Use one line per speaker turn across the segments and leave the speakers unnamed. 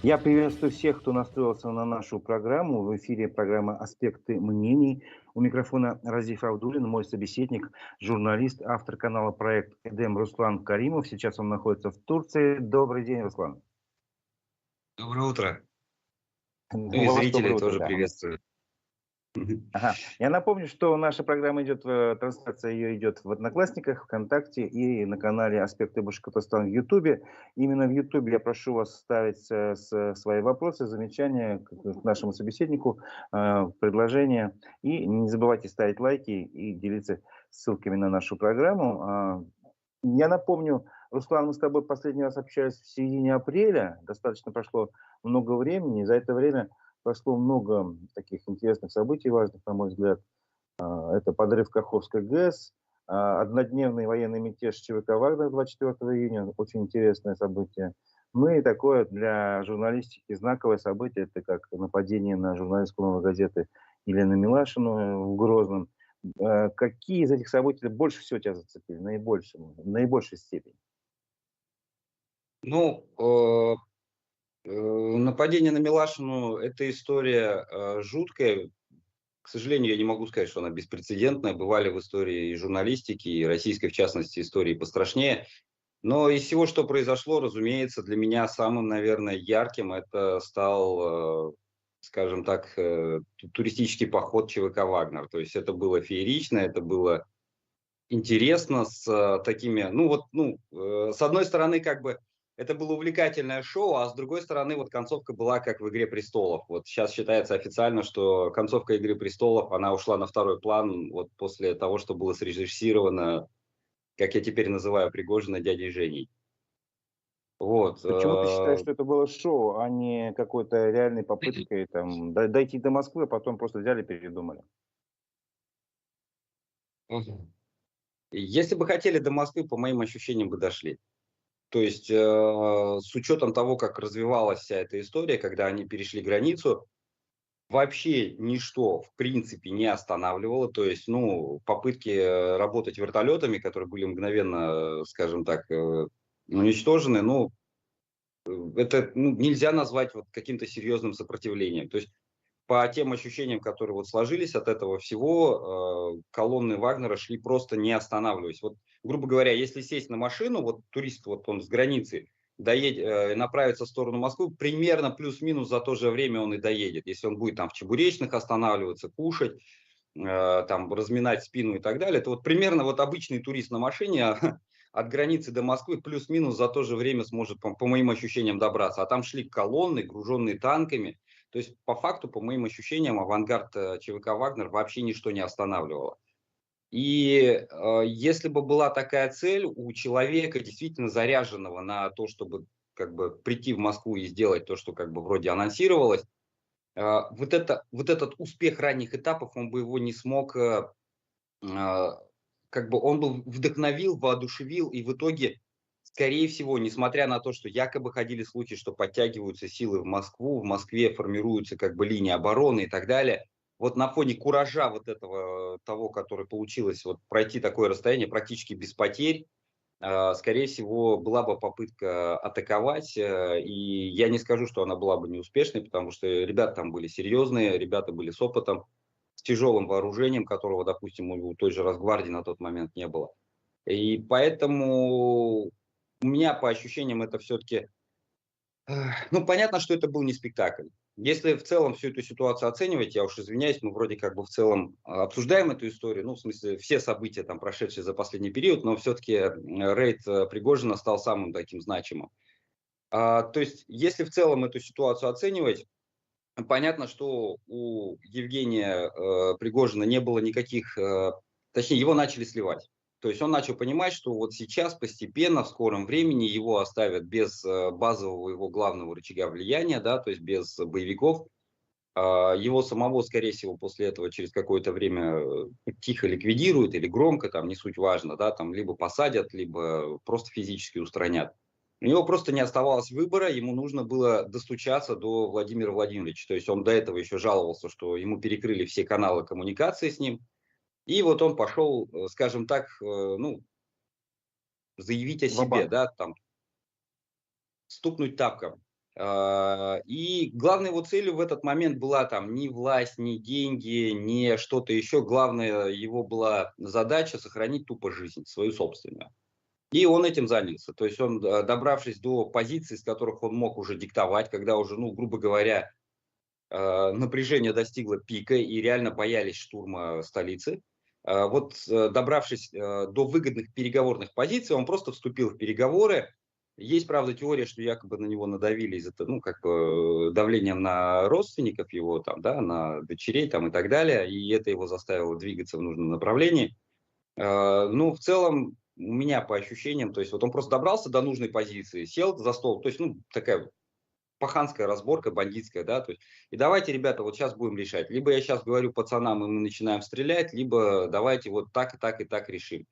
Я приветствую всех, кто настроился на нашу программу. В эфире программа «Аспекты мнений». У микрофона Разиф Абдуллин, мой собеседник, журналист, автор канала «Проект Эдем» Руслан Каримов. Сейчас он находится в Турции. Добрый день, Руслан.
Доброе утро. Ну
У
и
вас
зрителей
доброе утро,
тоже
да.
приветствую. Мгм.
Ага. Я напомню, что наша программа идет, трансляция ее идет в Одноклассниках, ВКонтакте и на канале «Аспекты Башкортостана» в Ютубе. Именно в Ютубе я прошу вас ставить свои вопросы, замечания к нашему собеседнику, предложения. И не забывайте ставить лайки и делиться ссылками на нашу программу. Я напомню, Руслан, мы с тобой последний раз общались в середине апреля. Достаточно прошло много времени. И за это время прошло много таких интересных событий, важных, на мой взгляд. Это подрыв Каховской ГЭС, однодневный военный мятеж ЧВК «Вагнер» 24 июня, очень интересное событие. Ну и такое для журналистики знаковое событие, это как нападение на журналистку «Новой газеты» Елену Милашину в Грозном. Какие из этих событий больше всего тебя зацепили, наибольшей степени?
Ну, нападение на Милашину — это история жуткая. К сожалению, я не могу сказать, что она беспрецедентная. Бывали в истории и журналистики, и российской, в частности, истории пострашнее. Но из всего, что произошло, разумеется, для меня самым, наверное, ярким это стал, скажем так, туристический поход ЧВК «Вагнер». То есть это было феерично, это было интересно с такими, с одной стороны, как бы это было увлекательное шоу, а с другой стороны, вот концовка была как в «Игре престолов». Вот сейчас считается официально, что концовка «Игры престолов», она ушла на второй план вот после того, что было срежиссировано, как я теперь называю, Пригожина дядей Женей. Вот.
Почему ты считаешь, что это было шоу, а не какой-то реальной попыткой дойти до Москвы, а потом просто взяли и передумали?
Мгм. Если бы хотели до Москвы, по моим ощущениям, бы дошли. То есть, с учетом того, как развивалась вся эта история, когда они перешли границу, вообще ничто, в принципе, не останавливало. То есть, попытки работать вертолетами, которые были мгновенно, скажем так, уничтожены, это нельзя назвать вот каким-то серьезным сопротивлением. То есть, по тем ощущениям, которые вот сложились от этого всего, колонны Вагнера шли просто не останавливаясь. Вот, грубо говоря, если сесть на машину, вот турист, вот он с границы, направится в сторону Москвы, примерно плюс-минус за то же время он и доедет. Если он будет там в Чебуречных останавливаться, кушать, там разминать спину и так далее, то вот примерно вот обычный турист на машине от границы до Москвы плюс-минус за то же время сможет, по моим ощущениям, добраться. А там шли колонны, груженные танками. То есть, по факту, по моим ощущениям, авангард ЧВК «Вагнер» вообще ничто не останавливало. И если бы была такая цель у человека, действительно заряженного на то, чтобы как бы прийти в Москву и сделать то, что как бы вроде анонсировалось, вот этот успех ранних этапов, он бы его не смог, как бы он бы вдохновил, воодушевил, и в итоге, скорее всего, несмотря на то, что якобы ходили слухи, что подтягиваются силы в Москву, в Москве формируются как бы линии обороны и так далее, вот на фоне куража вот этого, того, который получилось вот пройти такое расстояние практически без потерь, скорее всего, была бы попытка атаковать, и я не скажу, что она была бы неуспешной, потому что ребята там были серьезные, ребята были с опытом, с тяжелым вооружением, которого, допустим, у той же Росгвардии на тот момент не было. И поэтому у меня, по ощущениям, это все-таки понятно, что это был не спектакль. Если в целом всю эту ситуацию оценивать, я уж извиняюсь, мы вроде как бы в целом обсуждаем эту историю, в смысле, все события, там, прошедшие за последний период, но все-таки рейд Пригожина стал самым таким значимым. То есть, если в целом эту ситуацию оценивать, понятно, что у Евгения Пригожина не было никаких, точнее, его начали сливать. То есть он начал понимать, что вот сейчас постепенно, в скором времени его оставят без базового его главного рычага влияния, да, то есть без боевиков. Его самого, скорее всего, после этого через какое-то время тихо ликвидируют или громко, там, не суть важно, да, там, либо посадят, либо просто физически устранят. У него просто не оставалось выбора, ему нужно было достучаться до Владимира Владимировича. То есть он до этого еще жаловался, что ему перекрыли все каналы коммуникации с ним. И вот он пошел, скажем так, заявить о себе,
Ва-банк.
да, там, стукнуть тапком. И главной его целью в этот момент была там не власть, не деньги, не что-то еще. Главная его была задача сохранить тупо жизнь, свою собственную. И он этим занялся. То есть он, добравшись до позиций, с которых он мог уже диктовать, когда уже, ну, грубо говоря, напряжение достигло пика и реально боялись штурма столицы. Добравшись до выгодных переговорных позиций, он просто вступил в переговоры. Есть, правда, теория, что якобы на него надавили из-за, ну, как бы давлением на родственников его, там, да, на дочерей там, и так далее, и это его заставило двигаться в нужном направлении. Ну, в целом, у меня по ощущениям, то есть вот он просто добрался до нужной позиции, сел за стол, то есть, ну, такая паханская разборка, бандитская, да, то есть, и давайте, ребята, вот сейчас будем решать. Либо я сейчас говорю пацанам, и мы начинаем стрелять, либо давайте вот так и так и так решим.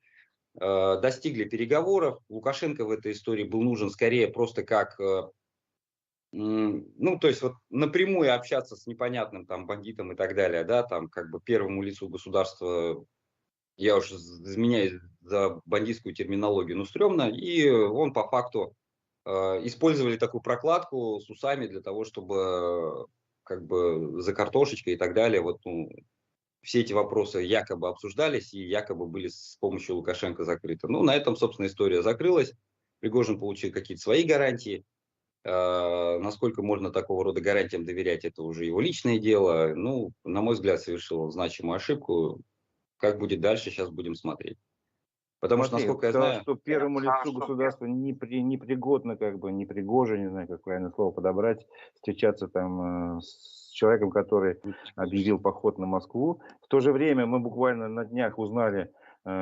Достигли переговоров. Лукашенко в этой истории был нужен скорее просто как, ну, то есть вот напрямую общаться с непонятным там бандитом и так далее, да, там как бы первому лицу государства, я уж изменяюсь за бандитскую терминологию, ну, стрёмно, и он по факту использовали такую прокладку с усами для того, чтобы как бы за картошечкой и так далее, вот, ну, все эти вопросы якобы обсуждались и якобы были с помощью Лукашенко закрыты. Ну, на этом, собственно, история закрылась. Пригожин получил какие-то свои гарантии. Насколько можно такого рода гарантиям доверять, это уже его личное дело. Ну, на мой взгляд, совершил он значимую ошибку. Как будет дальше, сейчас будем смотреть. Потому что,
Смотри,
насколько я
сказал,
знаю,
что первому лицу государства непригодно, как бы, непригоже, не знаю, как правильное слово подобрать, встречаться там с человеком, который объявил поход на Москву. В то же время мы буквально на днях узнали,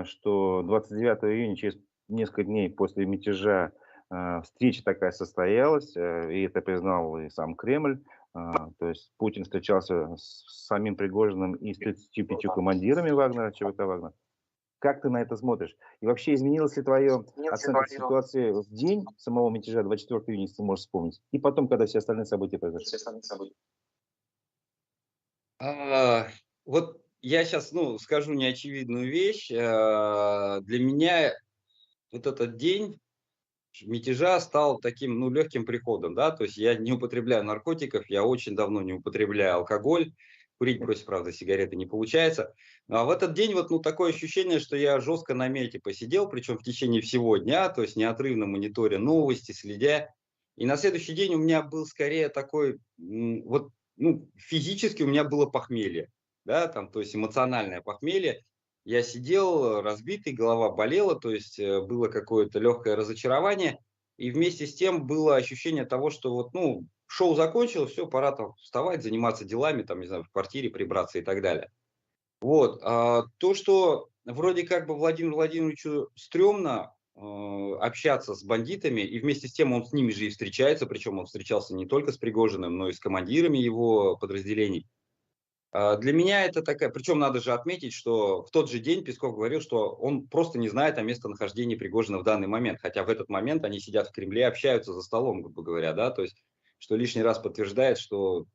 что 29 июня, через несколько дней после мятежа, встреча такая состоялась, и это признал и сам Кремль. То есть Путин встречался с самим Пригожиным и с 35 командирами Вагнера, ЧВК Вагнер. Как ты на это смотришь? И вообще изменилась ли твоя оценка ситуации в день самого мятежа, 24 июня, если ты можешь вспомнить, и потом, когда все остальные события произошли?
А, вот я сейчас, ну, скажу неочевидную вещь. Для меня вот этот день мятежа стал таким, ну, легким приходом, да, то есть я не употребляю наркотиков, я очень давно не употребляю алкоголь, курить бросить, правда, сигареты не получается. А в этот день вот, ну, такое ощущение, что я жестко на мете посидел, причем в течение всего дня, то есть неотрывно мониторя новости, следя. И на следующий день у меня был скорее такой, вот, ну, физически у меня было похмелье, да, там, то есть эмоциональное похмелье. Я сидел разбитый, голова болела, то есть было какое-то легкое разочарование. И вместе с тем было ощущение того, что вот, ну, шоу закончилось, все, пора там вставать, заниматься делами, там, не знаю, в квартире прибраться и так далее. Вот. То, что вроде как бы Владимиру Владимировичу стрёмно общаться с бандитами, и вместе с тем он с ними же и встречается, причем он встречался не только с Пригожиным, но и с командирами его подразделений. Для меня это такая, причем надо же отметить, что в тот же день Песков говорил, что он просто не знает о местонахождении Пригожина в данный момент, хотя в этот момент они сидят в Кремле, общаются за столом, грубо говоря, да, то есть, что лишний раз подтверждает, что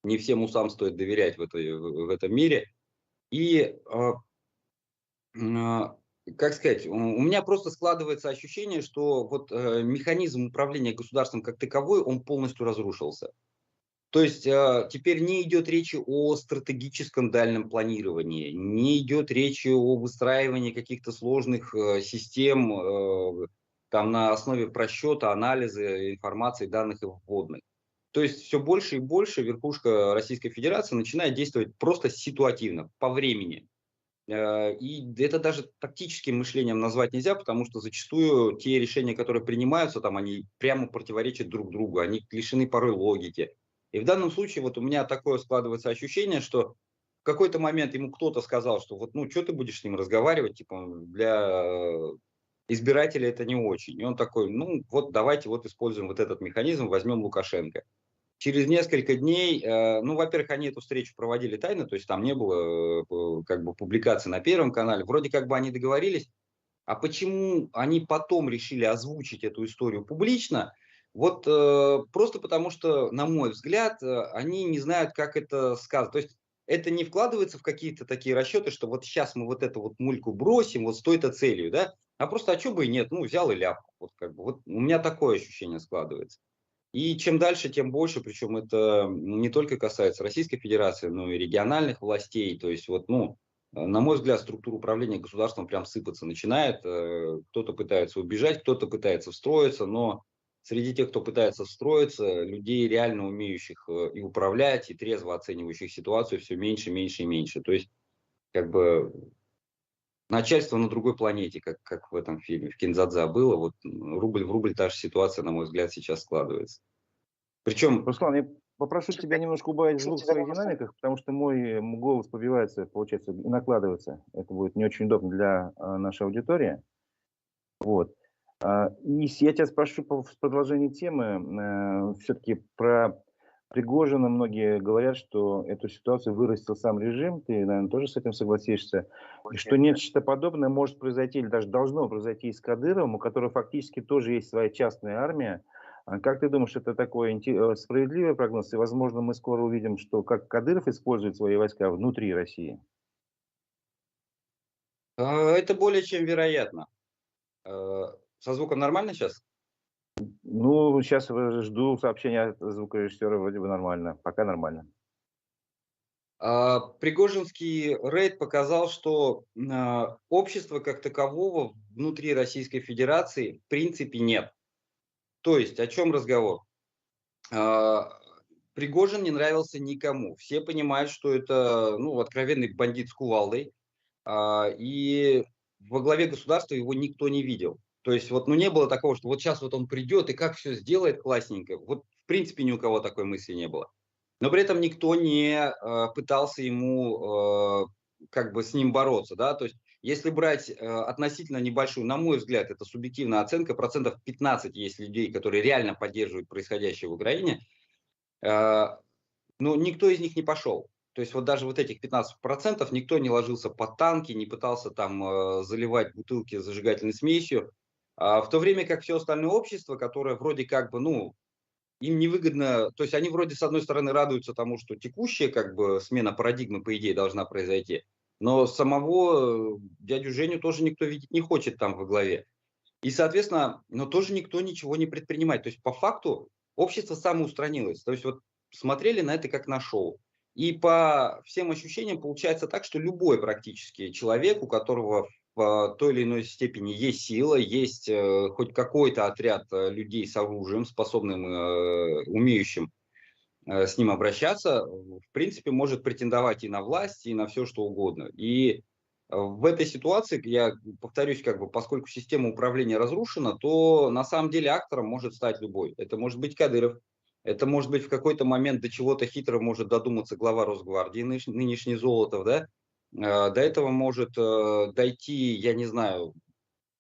не всем усам стоит доверять в этом мире. И, как сказать, у меня просто складывается ощущение, что вот механизм управления государством как таковой, он полностью разрушился. То есть теперь не идет речи о стратегическом дальнем планировании, не идет речи о выстраивании каких-то сложных систем там на основе просчета, анализа информации, данных и вводных. То есть все больше и больше верхушка Российской Федерации начинает действовать просто ситуативно, по времени. И это даже тактическим мышлением назвать нельзя, потому что зачастую те решения, которые принимаются, там, они прямо противоречат друг другу, они лишены порой логики. И в данном случае вот у меня такое складывается ощущение, что в какой-то момент ему кто-то сказал, что вот, ну, что ты будешь с ним разговаривать, типа, для избирателя это не очень. И он такой, ну, вот давайте вот используем вот этот механизм, возьмем Лукашенко. Через несколько дней, ну, во-первых, они эту встречу проводили тайно, то есть там не было как бы публикации на Первом канале. Вроде как бы они договорились. А почему они потом решили озвучить эту историю публично? Вот просто потому что, на мой взгляд, они не знают, как это сказать. То есть это не вкладывается в какие-то такие расчеты, что вот сейчас мы вот эту вот мульку бросим вот с той-то целью, да? А просто, а что бы и нет, ну, взял и ляпнул. Вот как бы, вот у меня такое ощущение складывается. И чем дальше, тем больше, причем это не только касается Российской Федерации, но и региональных властей. То есть вот, ну, на мой взгляд, структура управления государством прям сыпаться начинает. Кто-то пытается убежать, кто-то пытается встроиться, но среди тех, кто пытается встроиться, людей, реально умеющих и управлять, и трезво оценивающих ситуацию, все меньше, меньше и меньше. То есть, как бы, начальство на другой планете, как в этом фильме, в Кинзадза было. Вот рубль в рубль та же ситуация, на мой взгляд, сейчас складывается. Причем,
Руслан, я попрошу тебя немножко убавить звук в своих динамиках, потому что мой голос побивается, получается, и накладывается. Это будет не очень удобно для нашей аудитории. Вот. И я тебя спрошу в продолжении темы, все-таки про Пригожина. Многие говорят, что эту ситуацию вырастил сам режим, ты, наверное, тоже с этим согласишься, и что нечто подобное может произойти или даже должно произойти и с Кадыровым, у которого фактически тоже есть своя частная армия. Как ты думаешь, это такой справедливый прогноз, и, возможно, мы скоро увидим, что как Кадыров использует свои войска внутри России?
это более чем вероятно. Со звуком нормально сейчас?
Ну, сейчас жду сообщения от звукорежиссера, вроде бы нормально, пока нормально.
Пригожинский рейд показал, что общества как такового внутри Российской Федерации в принципе нет. То есть о чем разговор? А, Пригожин не нравился никому. Все понимают, что это, ну, откровенный бандит с кувалдой, и во главе государства его никто не видел. То есть вот, ну, не было такого, что вот сейчас вот он придет и как все сделает классненько. Вот в принципе ни у кого такой мысли не было. Но при этом никто не пытался ему как бы с ним бороться, да, то есть если брать относительно небольшую, на мой взгляд, это субъективная оценка, процентов 15 есть людей, которые реально поддерживают происходящее в Украине, э, но никто из них не пошел. То есть вот даже вот этих 15% никто не ложился под танки, не пытался там заливать бутылки с зажигательной смесью, в то время как все остальное общество, которое вроде как бы, ну, им невыгодно, то есть они вроде с одной стороны радуются тому, что текущая как бы смена парадигмы по идее должна произойти, но самого дядю Женю тоже никто видеть не хочет там во главе. И, соответственно, но тоже никто ничего не предпринимает. То есть по факту общество самоустранилось. То есть вот смотрели на это как на шоу. И по всем ощущениям получается так, что любой практически человек, у которого в той или иной степени есть сила, есть хоть какой-то отряд людей с оружием, способным, умеющим с ним обращаться, в принципе, может претендовать и на власть, и на все, что угодно. И в этой ситуации, я повторюсь, как бы, поскольку система управления разрушена, то на самом деле актором может стать любой. Это может быть Кадыров, это может быть в какой-то момент до чего-то хитро может додуматься глава Росгвардии, нынешний Золотов, да, до этого может дойти, я не знаю,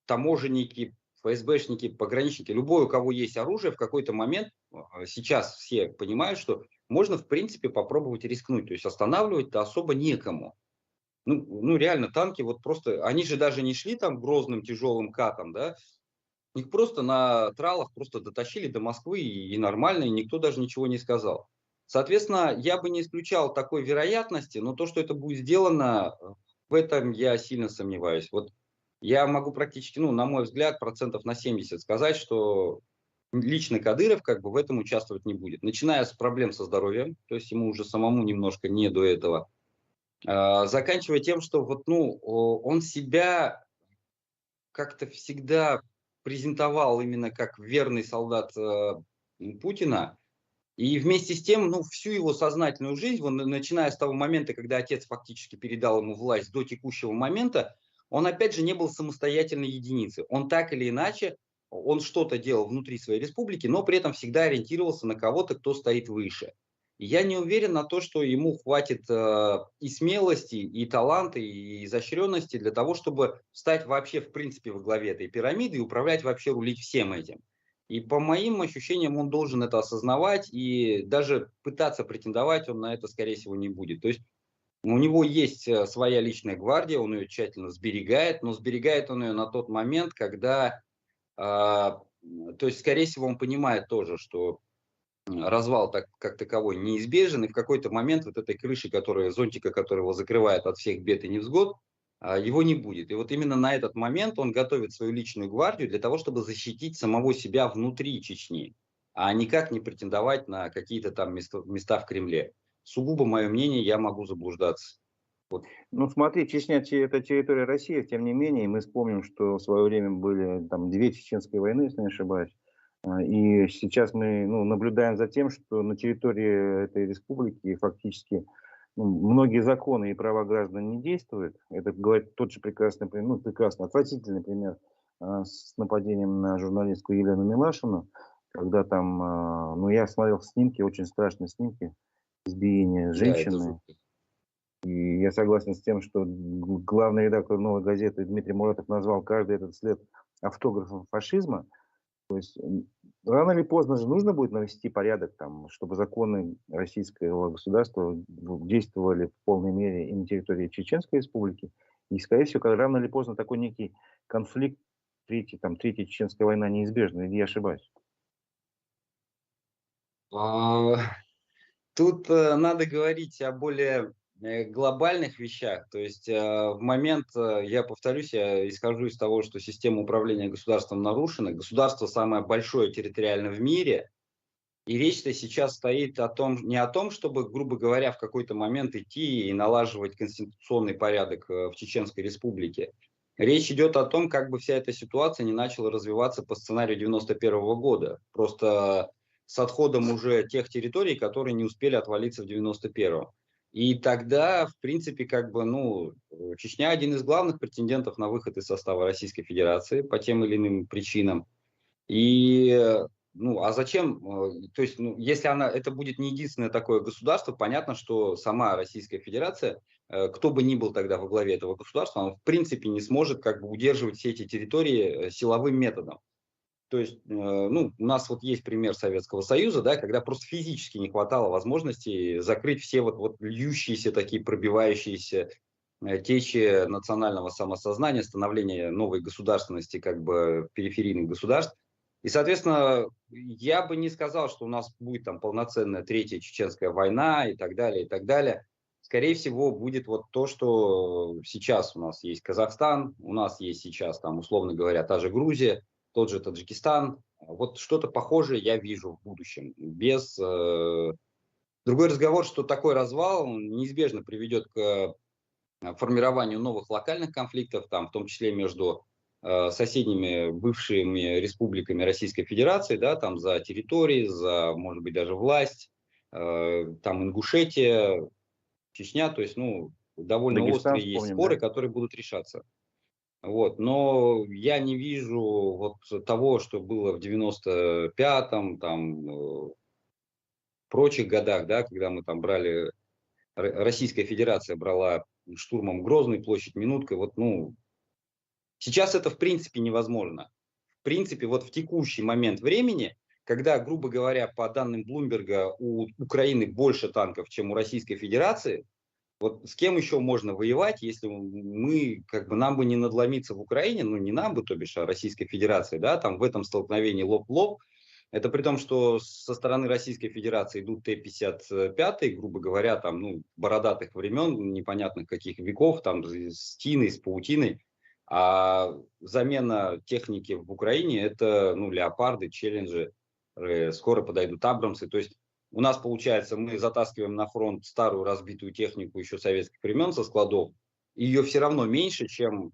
таможенники, ФСБшники, пограничники, любой, у кого есть оружие, в какой-то момент, сейчас все понимают, что можно, в принципе, попробовать рискнуть. То есть останавливать-то особо некому. Ну, реально, танки вот просто, они же даже не шли там грозным тяжелым катом, да, их просто на тралах просто дотащили до Москвы и нормально, и никто даже ничего не сказал. Соответственно, я бы не исключал такой вероятности, но то, что это будет сделано, в этом я сильно сомневаюсь. Вот я могу практически, ну, на мой взгляд, процентов на 70 сказать, что лично Кадыров как бы в этом участвовать не будет. Начиная с проблем со здоровьем, то есть ему уже самому немножко не до этого, заканчивая тем, что вот, ну, он себя как-то всегда презентовал именно как верный солдат Путина. И вместе с тем, ну, всю его сознательную жизнь, он, начиная с того момента, когда отец фактически передал ему власть, до текущего момента, он опять же не был самостоятельной единицей. Он так или иначе, он что-то делал внутри своей республики, но при этом всегда ориентировался на кого-то, кто стоит выше. И я не уверен на то, что ему хватит и смелости, и таланта, и изощренности для того, чтобы стать вообще в принципе во главе этой пирамиды и управлять вообще, рулить всем этим. И по моим ощущениям он должен это осознавать, и даже пытаться претендовать он на это, скорее всего, не будет. То есть у него есть своя личная гвардия, он ее тщательно сберегает, но сберегает он ее на тот момент, когда, то есть, скорее всего, он понимает тоже, что развал так, как таковой неизбежен, и в какой-то момент вот этой крыши, которая, зонтика, который его закрывает от всех бед и невзгод, его не будет. И вот именно на этот момент он готовит свою личную гвардию для того, чтобы защитить самого себя внутри Чечни. а никак не претендовать на какие-то там места в Кремле. Сугубо мое мнение, я могу заблуждаться. Вот.
Ну, смотри, Чечня это территория России, тем не менее, мы вспомним, что в свое время были там две чеченские войны, если не ошибаюсь. И сейчас мы наблюдаем за тем, что на территории этой республики фактически многие законы и права граждан не действуют. Это говорит тот же прекрасный, прекрасный, отвратительный пример с нападением на журналистку Елену Милашину, когда там, я смотрел снимки, очень страшные снимки избиения
Да, это
женщины.
жутко.
И я согласен с тем, что главный редактор «Новой газеты» Дмитрий Муратов назвал каждый этот след автографом фашизма. То есть рано или поздно же нужно будет навести порядок, там, чтобы законы российского государства действовали в полной мере и на территории Чеченской республики. И, скорее всего, рано или поздно такой некий конфликт, третья Чеченская война неизбежна, или я ошибаюсь?
А, Тут надо говорить о более глобальных вещах. То есть в момент, я повторюсь, я исхожу из того, что система управления государством нарушена. Государство самое большое территориально в мире. И речь-то сейчас стоит не о том, чтобы, грубо говоря, в какой-то момент идти и налаживать конституционный порядок в Чеченской Республике. Речь идет о том, как бы вся эта ситуация не начала развиваться по сценарию 91 года. Просто с отходом уже тех территорий, которые не успели отвалиться в 91-м. И тогда, в принципе, Чечня один из главных претендентов на выход из состава Российской Федерации по тем или иным причинам. И, а зачем, то есть, если это будет не единственное такое государство, понятно, что сама Российская Федерация, кто бы ни был тогда во главе этого государства, он в принципе не сможет как бы удерживать все эти территории силовым методом. То есть, у нас вот есть пример Советского Союза, да, когда просто физически не хватало возможности закрыть все вот льющиеся такие пробивающиеся течи национального самосознания, становления новой государственности, как бы периферийных государств. И, соответственно, я бы не сказал, что у нас будет там полноценная третья чеченская война и так далее, и так далее. Скорее всего, будет вот то, что сейчас у нас есть Казахстан, у нас есть сейчас, там, условно говоря, та же Грузия, тот же Таджикистан. Вот что-то похожее я вижу в будущем. Другой разговор, что такой развал неизбежно приведет к формированию новых локальных конфликтов, там, в том числе между соседними бывшими республиками Российской Федерации, да, там за территории, за, может быть, даже власть, там Ингушетия, Чечня, то есть, довольно
Дагестан,
острые есть
вспомним,
споры,
да?
которые будут решаться. Вот, но я не вижу вот того, что было в 95-м, там, прочих годах, да, когда мы там брали, Российская Федерация брала штурмом Грозный, площадь Минутка, сейчас это в принципе невозможно. В принципе, вот в текущий момент времени, когда, грубо говоря, по данным Блумберга, у Украины больше танков, чем у Российской Федерации, вот с кем еще можно воевать, если нам бы не надломиться в Украине, не нам бы, то бишь, а Российской Федерации, да, там в этом столкновении лоб в лоб. Это при том, что со стороны Российской Федерации идут Т-55, грубо говоря, там, бородатых времен, непонятных каких веков, там, с тиной, с паутиной. А замена техники в Украине — это, леопарды, челленджи, скоро подойдут абрамсы. То есть у нас, получается, мы затаскиваем на фронт старую разбитую технику еще советских времен со складов, и ее все равно меньше, чем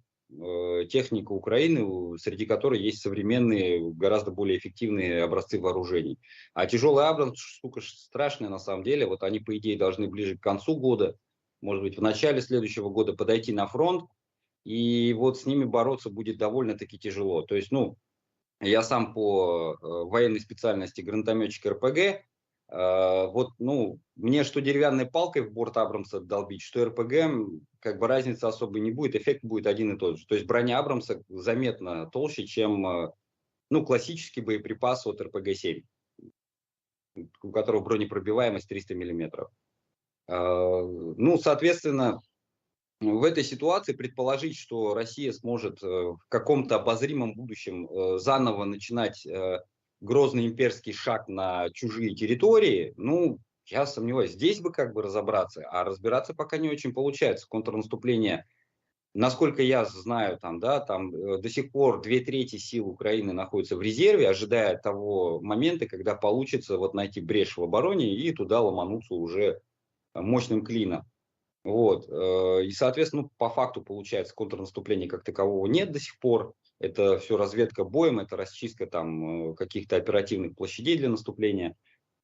техника Украины, среди которой есть современные, гораздо более эффективные образцы вооружений. А тяжелый Абрамс, штука страшная на самом деле, вот они, по идее, должны ближе к концу года, может быть, в начале следующего года подойти на фронт, и вот с ними бороться будет довольно-таки тяжело. То есть, я сам по военной специальности гранатометчик РПГ. Мне что деревянной палкой в борт Абрамса долбить, что РПГ, как бы разницы особой не будет, эффект будет один и тот же. То есть броня Абрамса заметно толще, чем классический боеприпас от РПГ-7, у которого бронепробиваемость 300 миллиметров. Соответственно, в этой ситуации предположить, что Россия сможет в каком-то обозримом будущем заново начинать грозный имперский шаг на чужие территории, я сомневаюсь. Здесь бы как бы разобраться, а разбираться пока не очень получается. Контрнаступление Насколько я знаю, там, да, там до сих пор 2/3 сил Украины находятся в резерве, ожидая того момента, когда получится вот найти брешь в обороне и туда ломануться уже мощным клином. Вот. И, соответственно, ну, по факту получается контрнаступления как такового нет до сих пор. Это все разведка боем, это расчистка там каких-то оперативных площадей для наступления.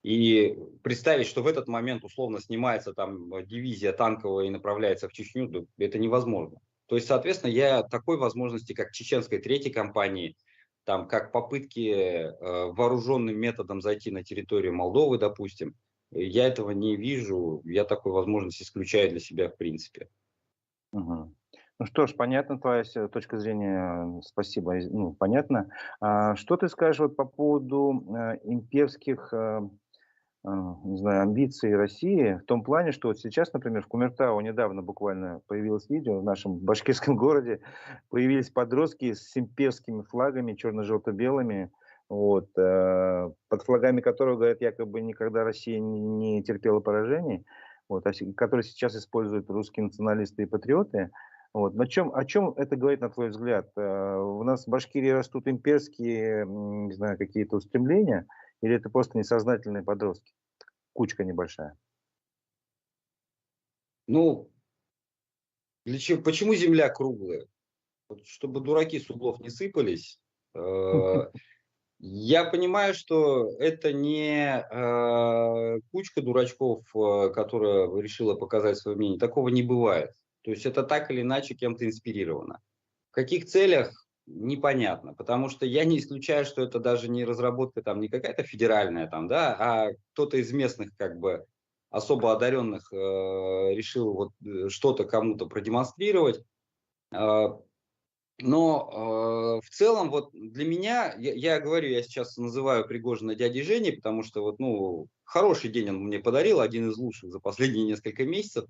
И представить, что в этот момент условно снимается там дивизия танковая и направляется в Чечню, да, это невозможно. То есть, соответственно, я такой возможности, как чеченской третьей компании, там, как попытки вооруженным методом зайти на территорию Молдовы, допустим, я этого не вижу, я такой возможность исключаю для себя в принципе.
Мгм. Ну что ж, понятна твоя точка зрения, спасибо, ну, понятно. Что ты скажешь вот по поводу имперских, не знаю, амбиций России в том плане, что вот сейчас, например, в Кумертау недавно буквально появилось видео в нашем башкирском городе, появились подростки с имперскими флагами черно-желто-белыми, вот, под флагами которых, говорят, якобы никогда Россия не терпела поражений, вот, которые сейчас используют русские националисты и патриоты. Вот. О чем это говорит, на твой взгляд? У нас в Башкирии растут имперские, не знаю, какие-то устремления, или это просто несознательные подростки? Кучка небольшая.
Ну, почему Земля круглая? Вот чтобы дураки с углов не сыпались. Я понимаю, что это не кучка дурачков, которая решила показать свое мнение. Такого не бывает. То есть это так или иначе кем-то инспирировано. В каких целях непонятно, потому что я не исключаю, что это даже не разработка там не какая-то федеральная там, да, а кто-то из местных как бы особо одаренных решил вот что-то кому-то продемонстрировать. А, но в целом вот для меня, я говорю, я сейчас называю Пригожина дядей Женей, потому что вот, ну, хороший день он мне подарил, один из лучших за последние несколько месяцев.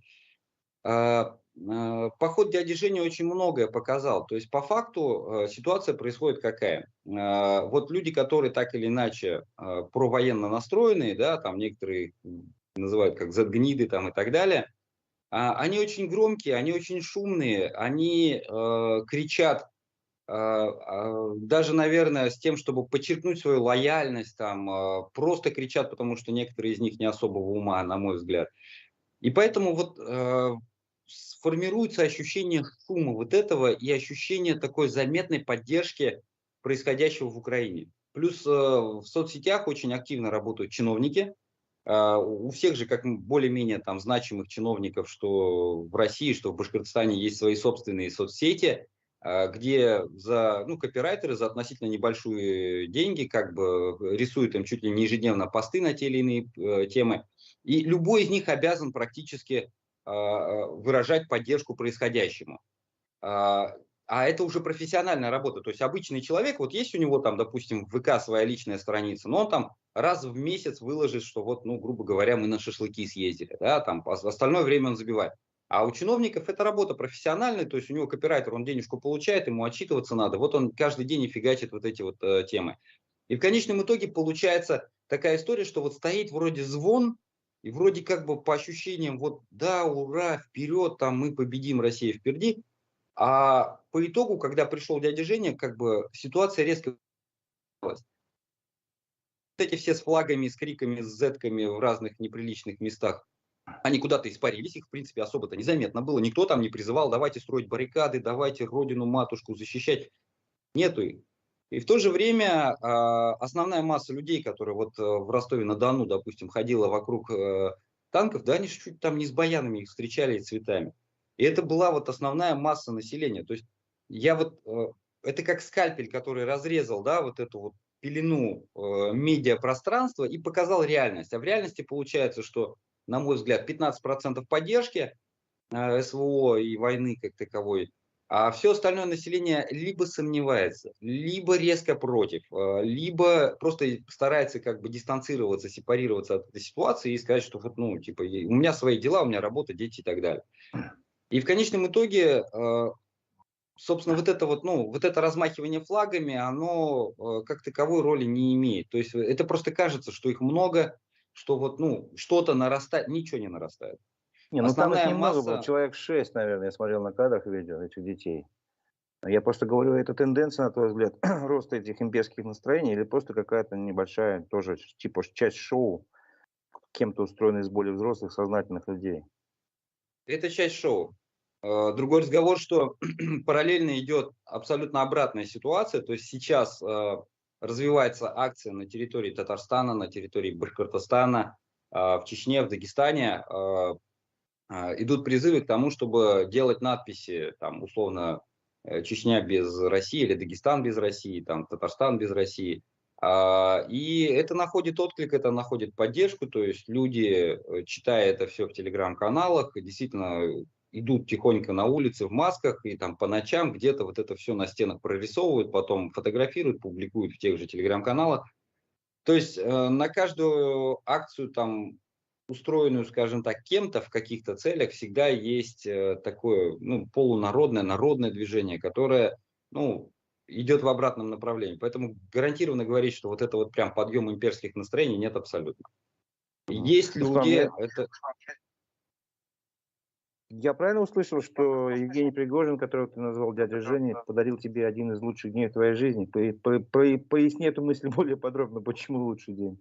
Поход дяди Жени очень многое показал. То есть по факту ситуация происходит какая? Вот люди, которые так или иначе провоенно настроенные, да, там некоторые называют как Z-гниды там и так далее, они очень громкие, они очень шумные, они кричат даже, наверное, с тем, чтобы подчеркнуть свою лояльность, там, просто кричат, потому что некоторые из них не особого ума, на мой взгляд. И поэтому вот формируется ощущение шума вот этого и ощущение такой заметной поддержки происходящего в Украине. Плюс в соцсетях очень активно работают чиновники. У всех же, как более-менее там значимых чиновников, что в России, что в Башкортостане есть свои собственные соцсети, где за, ну, копирайтеры за относительно небольшие деньги как бы рисуют им чуть ли не ежедневно посты на те или иные темы. И любой из них обязан практически выражать поддержку происходящему. А это уже профессиональная работа. То есть обычный человек, вот есть у него там, допустим, в ВК своя личная страница, но он там раз в месяц выложит, что вот, ну, грубо говоря, мы на шашлыки съездили, да, там, остальное время он забивает. А у чиновников это работа профессиональная, то есть у него копирайтер, он денежку получает, ему отчитываться надо, вот он каждый день и фигачит вот эти вот темы. И в конечном итоге получается такая история, что вот стоит вроде звон, и вроде как бы по ощущениям, вот да, ура, вперед, там мы победим, Россия впереди, а по итогу, когда пришел дядя Женя, как бы ситуация резко изменилась. Вот эти все с флагами, с криками, с зетками в разных неприличных местах, они куда-то испарились, их, в принципе, особо-то незаметно было. Никто там не призывал, давайте строить баррикады, давайте родину, матушку защищать. Нету их. И в то же время основная масса людей, которые вот в Ростове-на-Дону, допустим, ходила вокруг танков, да, они чуть там не с баянами их встречали и цветами. И это была вот основная масса населения. То есть я вот, это как скальпель, который разрезал, да, вот эту вот пелену медиапространства и показал реальность. А в реальности получается, что, на мой взгляд, 15% поддержки СВО и войны как таковой, а все остальное население либо сомневается, либо резко против, либо просто старается как бы дистанцироваться, сепарироваться от этой ситуации и сказать, что вот, ну, типа, у меня свои дела, у меня работа, дети и так далее. И в конечном итоге, собственно, вот это вот, ну, вот это размахивание флагами, оно как таковой роли не имеет. То есть это просто кажется, что их много, что вот, ну, что-то нарастает, ничего не нарастает.
Не, ну там их
Основная
немного было,
масса.
человек 6, наверное, я смотрел на кадрах видео этих детей. Я просто говорю, это тенденция, на твой взгляд, роста этих имперских настроений или просто какая-то небольшая, тоже типа часть шоу, кем-то устроенная из более взрослых, сознательных людей?
Это часть шоу. Другой разговор, что параллельно идет абсолютно обратная ситуация. То есть сейчас развивается акция на территории Татарстана, на территории Башкортостана, в Чечне, в Дагестане. Идут призывы к тому, чтобы делать надписи, там, условно, Чечня без России или Дагестан без России, там, Татарстан без России. И это находит отклик, это находит поддержку, то есть люди, читая это все в телеграм-каналах, действительно идут тихонько на улице в масках и там по ночам где-то вот это все на стенах прорисовывают, потом фотографируют, публикуют в тех же телеграм-каналах. То есть на каждую акцию там, устроенную, скажем так, кем-то в каких-то целях, всегда есть такое, ну, полународное, народное движение, которое, ну, идет в обратном направлении. Поэтому гарантированно говорить, что вот это вот прям подъем имперских настроений, нет абсолютно.
Мгм.
Есть
Руслан,
люди, это
я правильно услышал, что Евгений Пригожин, которого ты назвал дядей Женей, подарил тебе один из лучших дней в твоей жизни? Поясни эту мысль более подробно, почему лучший день?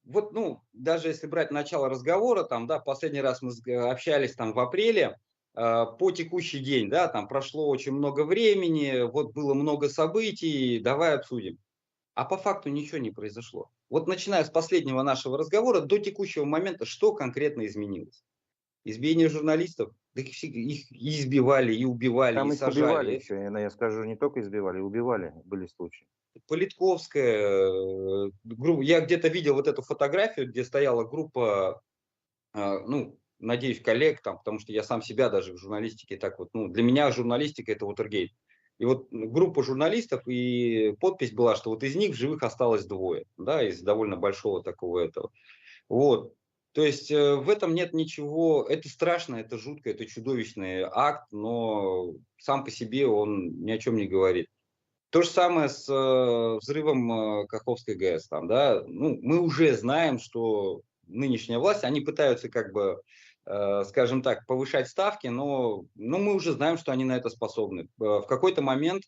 вот, ну, даже если брать начало разговора, там, да, последний раз мы общались там в апреле, по текущий день, да, там прошло очень много времени, вот было много событий, давай обсудим. А по факту ничего не произошло. Вот начиная с последнего нашего разговора до текущего момента, что конкретно изменилось? Избиение журналистов? Да их и избивали, и убивали, и
Там их убивали
сажали.
еще, я скажу, не только избивали, убивали, были случаи.
Политковская, я где-то видел вот эту фотографию, где стояла группа, ну, надеюсь, коллег там, потому что я сам себя даже в журналистике так вот, ну, для меня журналистика это Watergate. И вот группа журналистов, и подпись была, что вот из них в живых осталось двое, да, из довольно большого такого этого. Вот. То есть в этом нет ничего, это страшно, это жутко, это чудовищный акт, но сам по себе он ни о чем не говорит. То же самое с взрывом Каховской ГЭС. Там, да? Ну, мы уже знаем, что нынешняя власть, они пытаются, как бы, скажем так, повышать ставки, но мы уже знаем, что они на это способны. В какой-то момент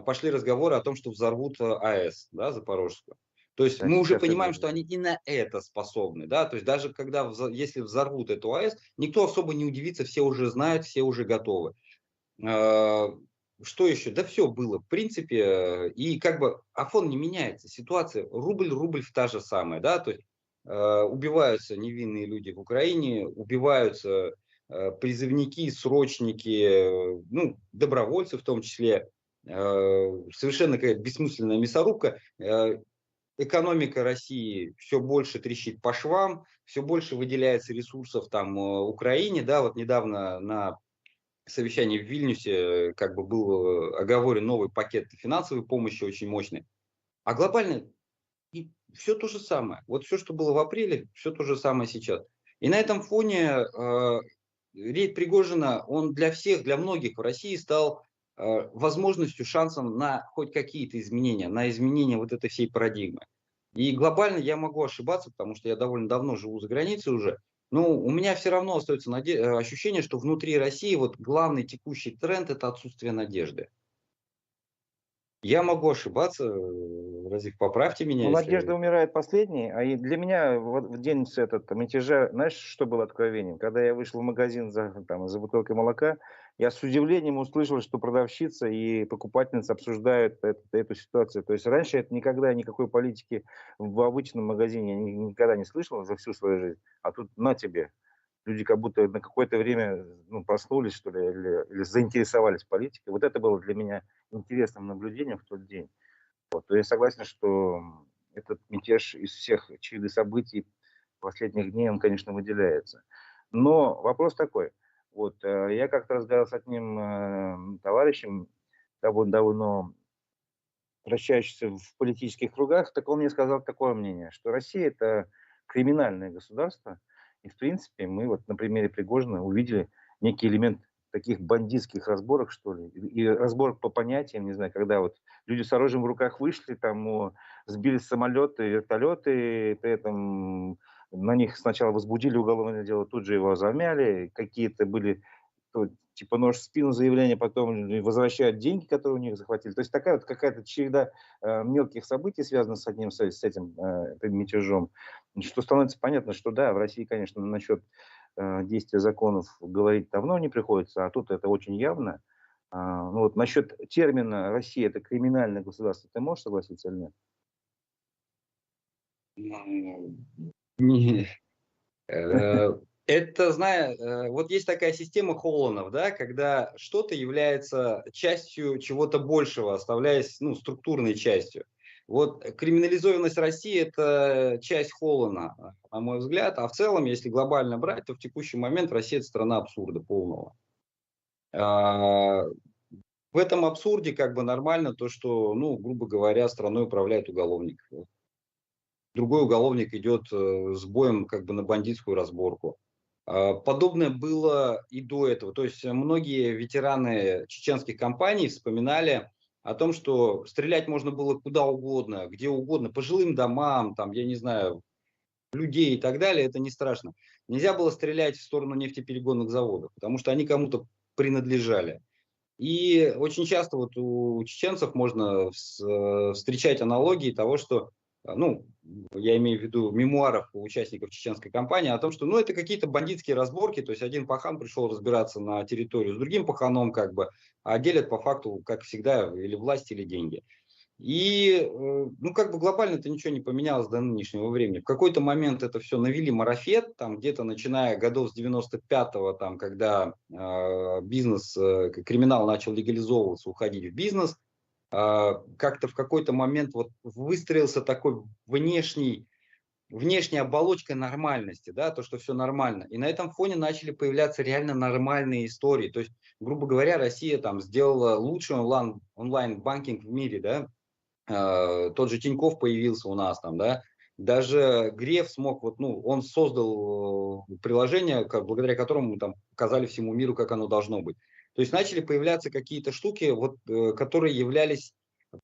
пошли разговоры о том, что взорвут АЭС, да, Запорожскую. То есть
Да,
мы уже
сейчас это
понимаем, что
уже.
они и на это способны. Да? То есть даже когда, если взорвут эту АЭС, никто особо не удивится, все уже знают, все уже готовы. А, Что еще? Да все было, в принципе, и как бы, а фон не меняется, ситуация рубль в та же самая, да, то есть убиваются невинные люди в Украине, убиваются призывники, срочники, ну, добровольцы в том числе, совершенно какая-то бессмысленная мясорубка. Экономика России все больше трещит по швам, все больше выделяется ресурсов там Украине, да, вот недавно на совещании в Вильнюсе как бы был оговорен новый пакет финансовой помощи очень мощный. А глобально и все то же самое. Вот все, что было в апреле, все то же самое сейчас. И на этом фоне рейд Пригожина, он для всех, для многих в России стал возможностью, шансом на хоть какие-то изменения, на изменение вот этой всей парадигмы. И глобально я могу ошибаться, потому что я довольно давно живу за границей уже, но у меня все равно остается ощущение, что внутри России вот главный текущий тренд – это отсутствие надежды. Я могу ошибаться, Разик, поправьте меня,
Ну, надежда
если...
умирает последней, а и для меня вот в день с этот мятежа, знаешь, что было откровением? Когда я вышел в магазин за бутылкой молока, я с удивлением услышал, что продавщица и покупательница обсуждают эту ситуацию. То есть раньше это никогда никакой политики в обычном магазине я никогда не слышал за всю свою жизнь. А тут на тебе. Люди как будто на какое-то время ну, проснулись, что ли, или заинтересовались политикой. Вот это было для меня интересным наблюдением в тот день. Вот. Я согласен, что этот мятеж из всех череды событий последних дней, он, конечно, выделяется. Но вопрос такой. Вот, я как-то разговаривал с одним товарищем, довольно давно вращающийся в политических кругах, так он мне сказал такое мнение, что Россия – это криминальное государство, и, в принципе, мы вот на примере Пригожина увидели некий элемент таких бандитских разборок, что ли, и разборок по понятиям, не знаю, когда вот люди с оружием в руках вышли, там, сбили самолеты, вертолеты, при этом на них сначала возбудили уголовное дело, тут же его замяли, какие-то были типа нож в спину заявления, потом возвращают деньги, которые у них захватили. То есть такая вот какая-то череда мелких событий, связанных с этим мятежом, что становится понятно, что да, в России, конечно, насчет действия законов говорить давно не приходится, а тут это очень явно. Ну вот насчет термина «Россия– это криминальное государство» ты можешь согласиться или нет?
Не, это, вот есть такая система Холланов, да, когда что-то является частью чего-то большего, оставляясь, ну, структурной частью. Вот криминализованность России– это часть Холлана, на мой взгляд, а в целом, если глобально брать, то в текущий момент Россия– это страна абсурда полного. А, В этом абсурде как бы нормально то, что, ну, грубо говоря, страной управляет уголовник. Другой уголовник идет с боем как бы на бандитскую разборку. Подобное было и до этого. То есть многие ветераны чеченских кампаний вспоминали о том, что стрелять можно было куда угодно, где угодно, по жилым домам, там, я не знаю, людей и так далее, это не страшно. Нельзя было стрелять в сторону нефтеперегонных заводов, потому что они кому-то принадлежали. И очень часто вот у чеченцев можно встречать аналогии того, что, ну, я имею в виду мемуаров участников чеченской кампании, о том, что, ну, это какие-то бандитские разборки, то есть один пахан пришел разбираться на территорию с другим паханом, как бы, а делят по факту, как всегда, или власть, или деньги. И, ну, как бы глобально-то ничего не поменялось до нынешнего времени. В какой-то момент это все навели марафет, там где-то начиная годов с 95-го, там, когда бизнес, криминал начал легализовываться, уходить в бизнес, как-то в какой-то момент вот выстроился такой внешняя оболочка нормальности, да, то, что все нормально. И на этом фоне начали появляться реально нормальные истории. То есть, грубо говоря, Россия там сделала лучший онлайн-банкинг в мире, да, тот же Тиньков появился у нас там, да, даже Греф смог, вот, ну, он создал приложение, благодаря которому там показали всему миру, как оно должно быть. То есть начали появляться какие-то штуки, вот, которые являлись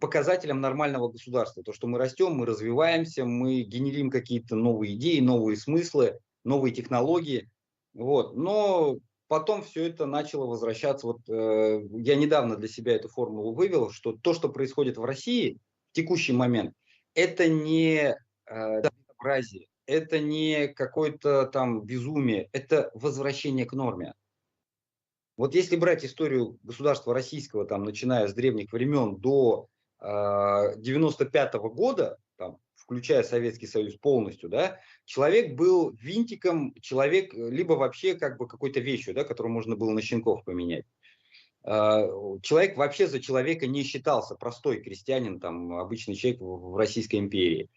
показателем нормального государства. То, что мы растем, мы развиваемся, мы генерим какие-то новые идеи, новые смыслы, новые технологии. Вот. Но потом все это начало возвращаться. Вот, я недавно для себя эту формулу вывел, что то, что происходит в России, в текущий момент, это не безобразие, это не какое-то там безумие, это возвращение к норме. Вот если брать историю государства российского, там, начиная с древних времен до 95-го года, там, включая Советский Союз полностью, да, человек был винтиком, человек либо вообще как бы какой-то вещью, да, которую можно было на щенков поменять. Человек вообще за человека не считался, простой крестьянин, там, обычный человек в Российской империи.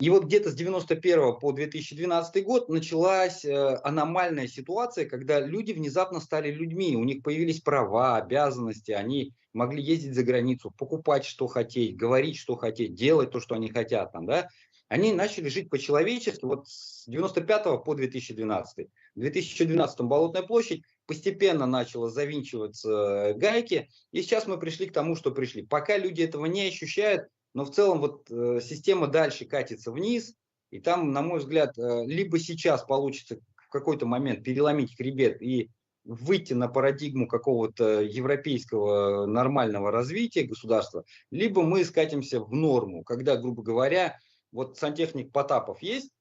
И вот где-то с 91 по 2012 год началась аномальная ситуация, когда люди внезапно стали людьми, у них появились права, обязанности, они могли ездить за границу, покупать, что хотеть, говорить, что хотеть, делать то, что они хотят. Там, да? Они начали жить по-человечески вот с 95 по 2012. В 2012 Болотная площадь постепенно начала завинчиваться гайки, и сейчас мы пришли к тому, что пришли. Пока люди этого не ощущают, но в целом вот система дальше катится вниз, и там, на мой взгляд, либо сейчас получится в какой-то момент переломить хребет и выйти на парадигму какого-то европейского нормального развития государства, либо мы скатимся в норму, когда, грубо говоря, вот сантехник Потапов есть,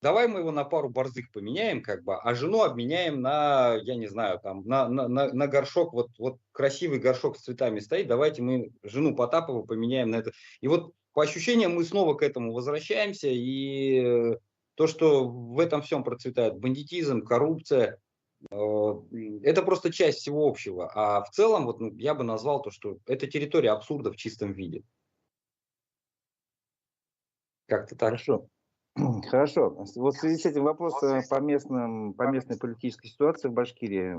давай мы его на пару борзых поменяем, как бы, а жену обменяем на, я не знаю, там, на горшок, вот красивый горшок с цветами стоит, давайте мы жену Потапова поменяем на это. И вот по ощущениям мы снова к этому возвращаемся, и то, что в этом всем процветает бандитизм, коррупция, это просто часть всего общего. А в целом, вот, ну, я бы назвал то, что это территория абсурда в чистом виде. Как-то так.
Хорошо. Хорошо. Вот в связи с этим вопрос по местной политической ситуации в Башкирии.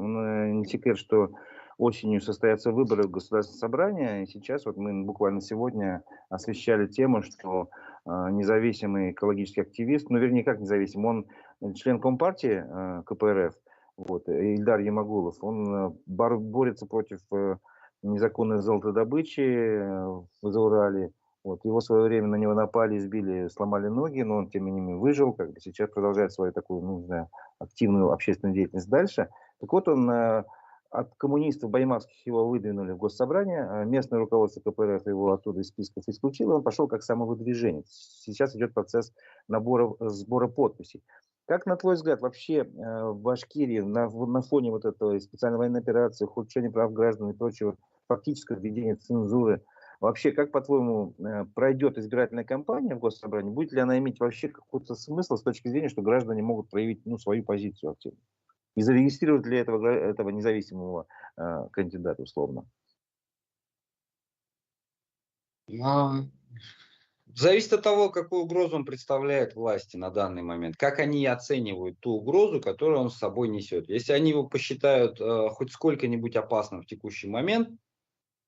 Не секрет, что осенью состоятся выборы в Государственное собрание. И сейчас вот мы буквально сегодня освещали тему, что независимый экологический активист, ну вернее как независимый, он член Компартии КПРФ, вот, Ильдар Ямагулов, он борется против незаконной золотодобычи в Заурале. Вот, его в свое время на него напали, избили, сломали ноги, но он, тем не менее, выжил, как бы сейчас продолжает свою такую, ну, не знаю, активную общественную деятельность дальше. Так вот, он от коммунистов баймакских его выдвинули в госсобрание, а местное руководство КПРФ его оттуда из списков исключило, он пошел как самовыдвиженец. Сейчас идет процесс сбора подписей. Как, на твой взгляд, вообще в Башкирии на фоне вот этой специальной военной операции, ухудшения прав граждан и прочего, фактического введения цензуры, вообще, как, по-твоему, пройдет избирательная кампания в Госсобрании? Будет ли она иметь вообще какой-то смысл с точки зрения, что граждане могут проявить, ну, свою позицию активно? И зарегистрировать для этого независимого кандидата, условно?
А, Зависит от того, какую угрозу он представляет власти на данный момент, как они оценивают ту угрозу, которую он с собой несет. Если они его посчитают хоть сколько-нибудь опасным в текущий момент,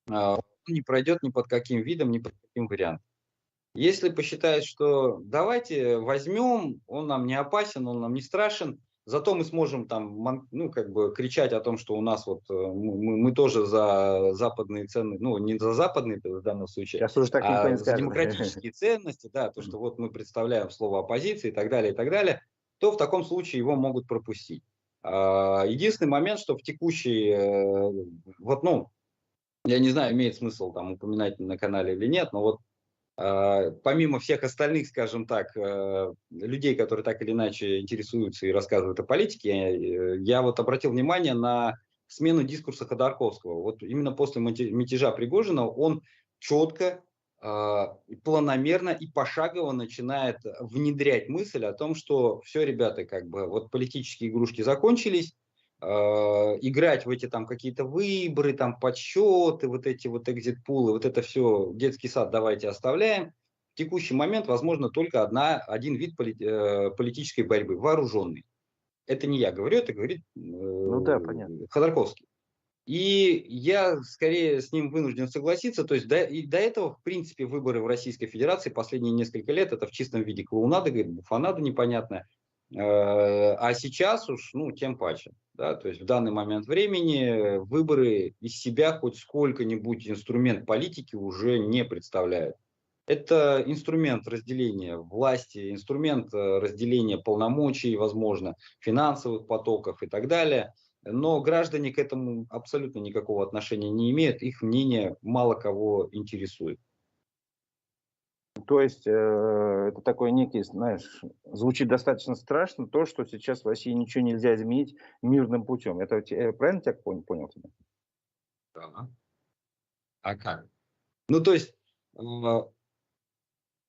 он не пройдет ни под каким видом, ни под каким вариантом. Если посчитает, что давайте возьмем, он нам не опасен, он нам не страшен, зато мы сможем там, ну, как бы кричать о том, что у нас вот мы тоже за западные ценности, ну, не за западные в данном случае,
Сейчас уже так никто
а
не
за
скажет.
демократические ценности, да, то, что вот мы представляем слово оппозиции и так далее, то в таком случае его могут пропустить. Единственный момент, что в текущей, вот, ну, я не знаю, имеет смысл там упоминать на канале или нет, но вот помимо всех остальных, скажем так, людей, которые так или иначе интересуются и рассказывают о политике, я вот обратил внимание на смену дискурса Ходорковского. Вот именно после мятежа Пригожина он четко, планомерно и пошагово начинает внедрять мысль о том, что все, ребята, как бы вот политические игрушки закончились, играть в эти там какие-то выборы, там подсчеты, вот эти вот экзит-пулы, вот это все, детский сад давайте оставляем. В текущий момент возможно только один вид политической борьбы, вооруженный. Это не я говорю, это говорит
Ну да, понятно.
Ходорковский. И я скорее с ним вынужден согласиться. То есть и до этого, в принципе, выборы в Российской Федерации последние несколько лет это в чистом виде клоунада, говорит, буфанада непонятная. А сейчас уж, ну, тем паче. Да? То есть в данный момент времени выборы из себя хоть сколько-нибудь инструмент политики уже не представляют. Это инструмент разделения власти, инструмент разделения полномочий, возможно, финансовых потоков и так далее. Но граждане к этому абсолютно никакого отношения не имеют, их мнение мало кого интересует.
То есть это такой некий, знаешь, звучит достаточно страшно, то, что сейчас в России ничего нельзя изменить мирным путем. Это правильно тебя понял тебя?
Да. А как? Ну, то есть,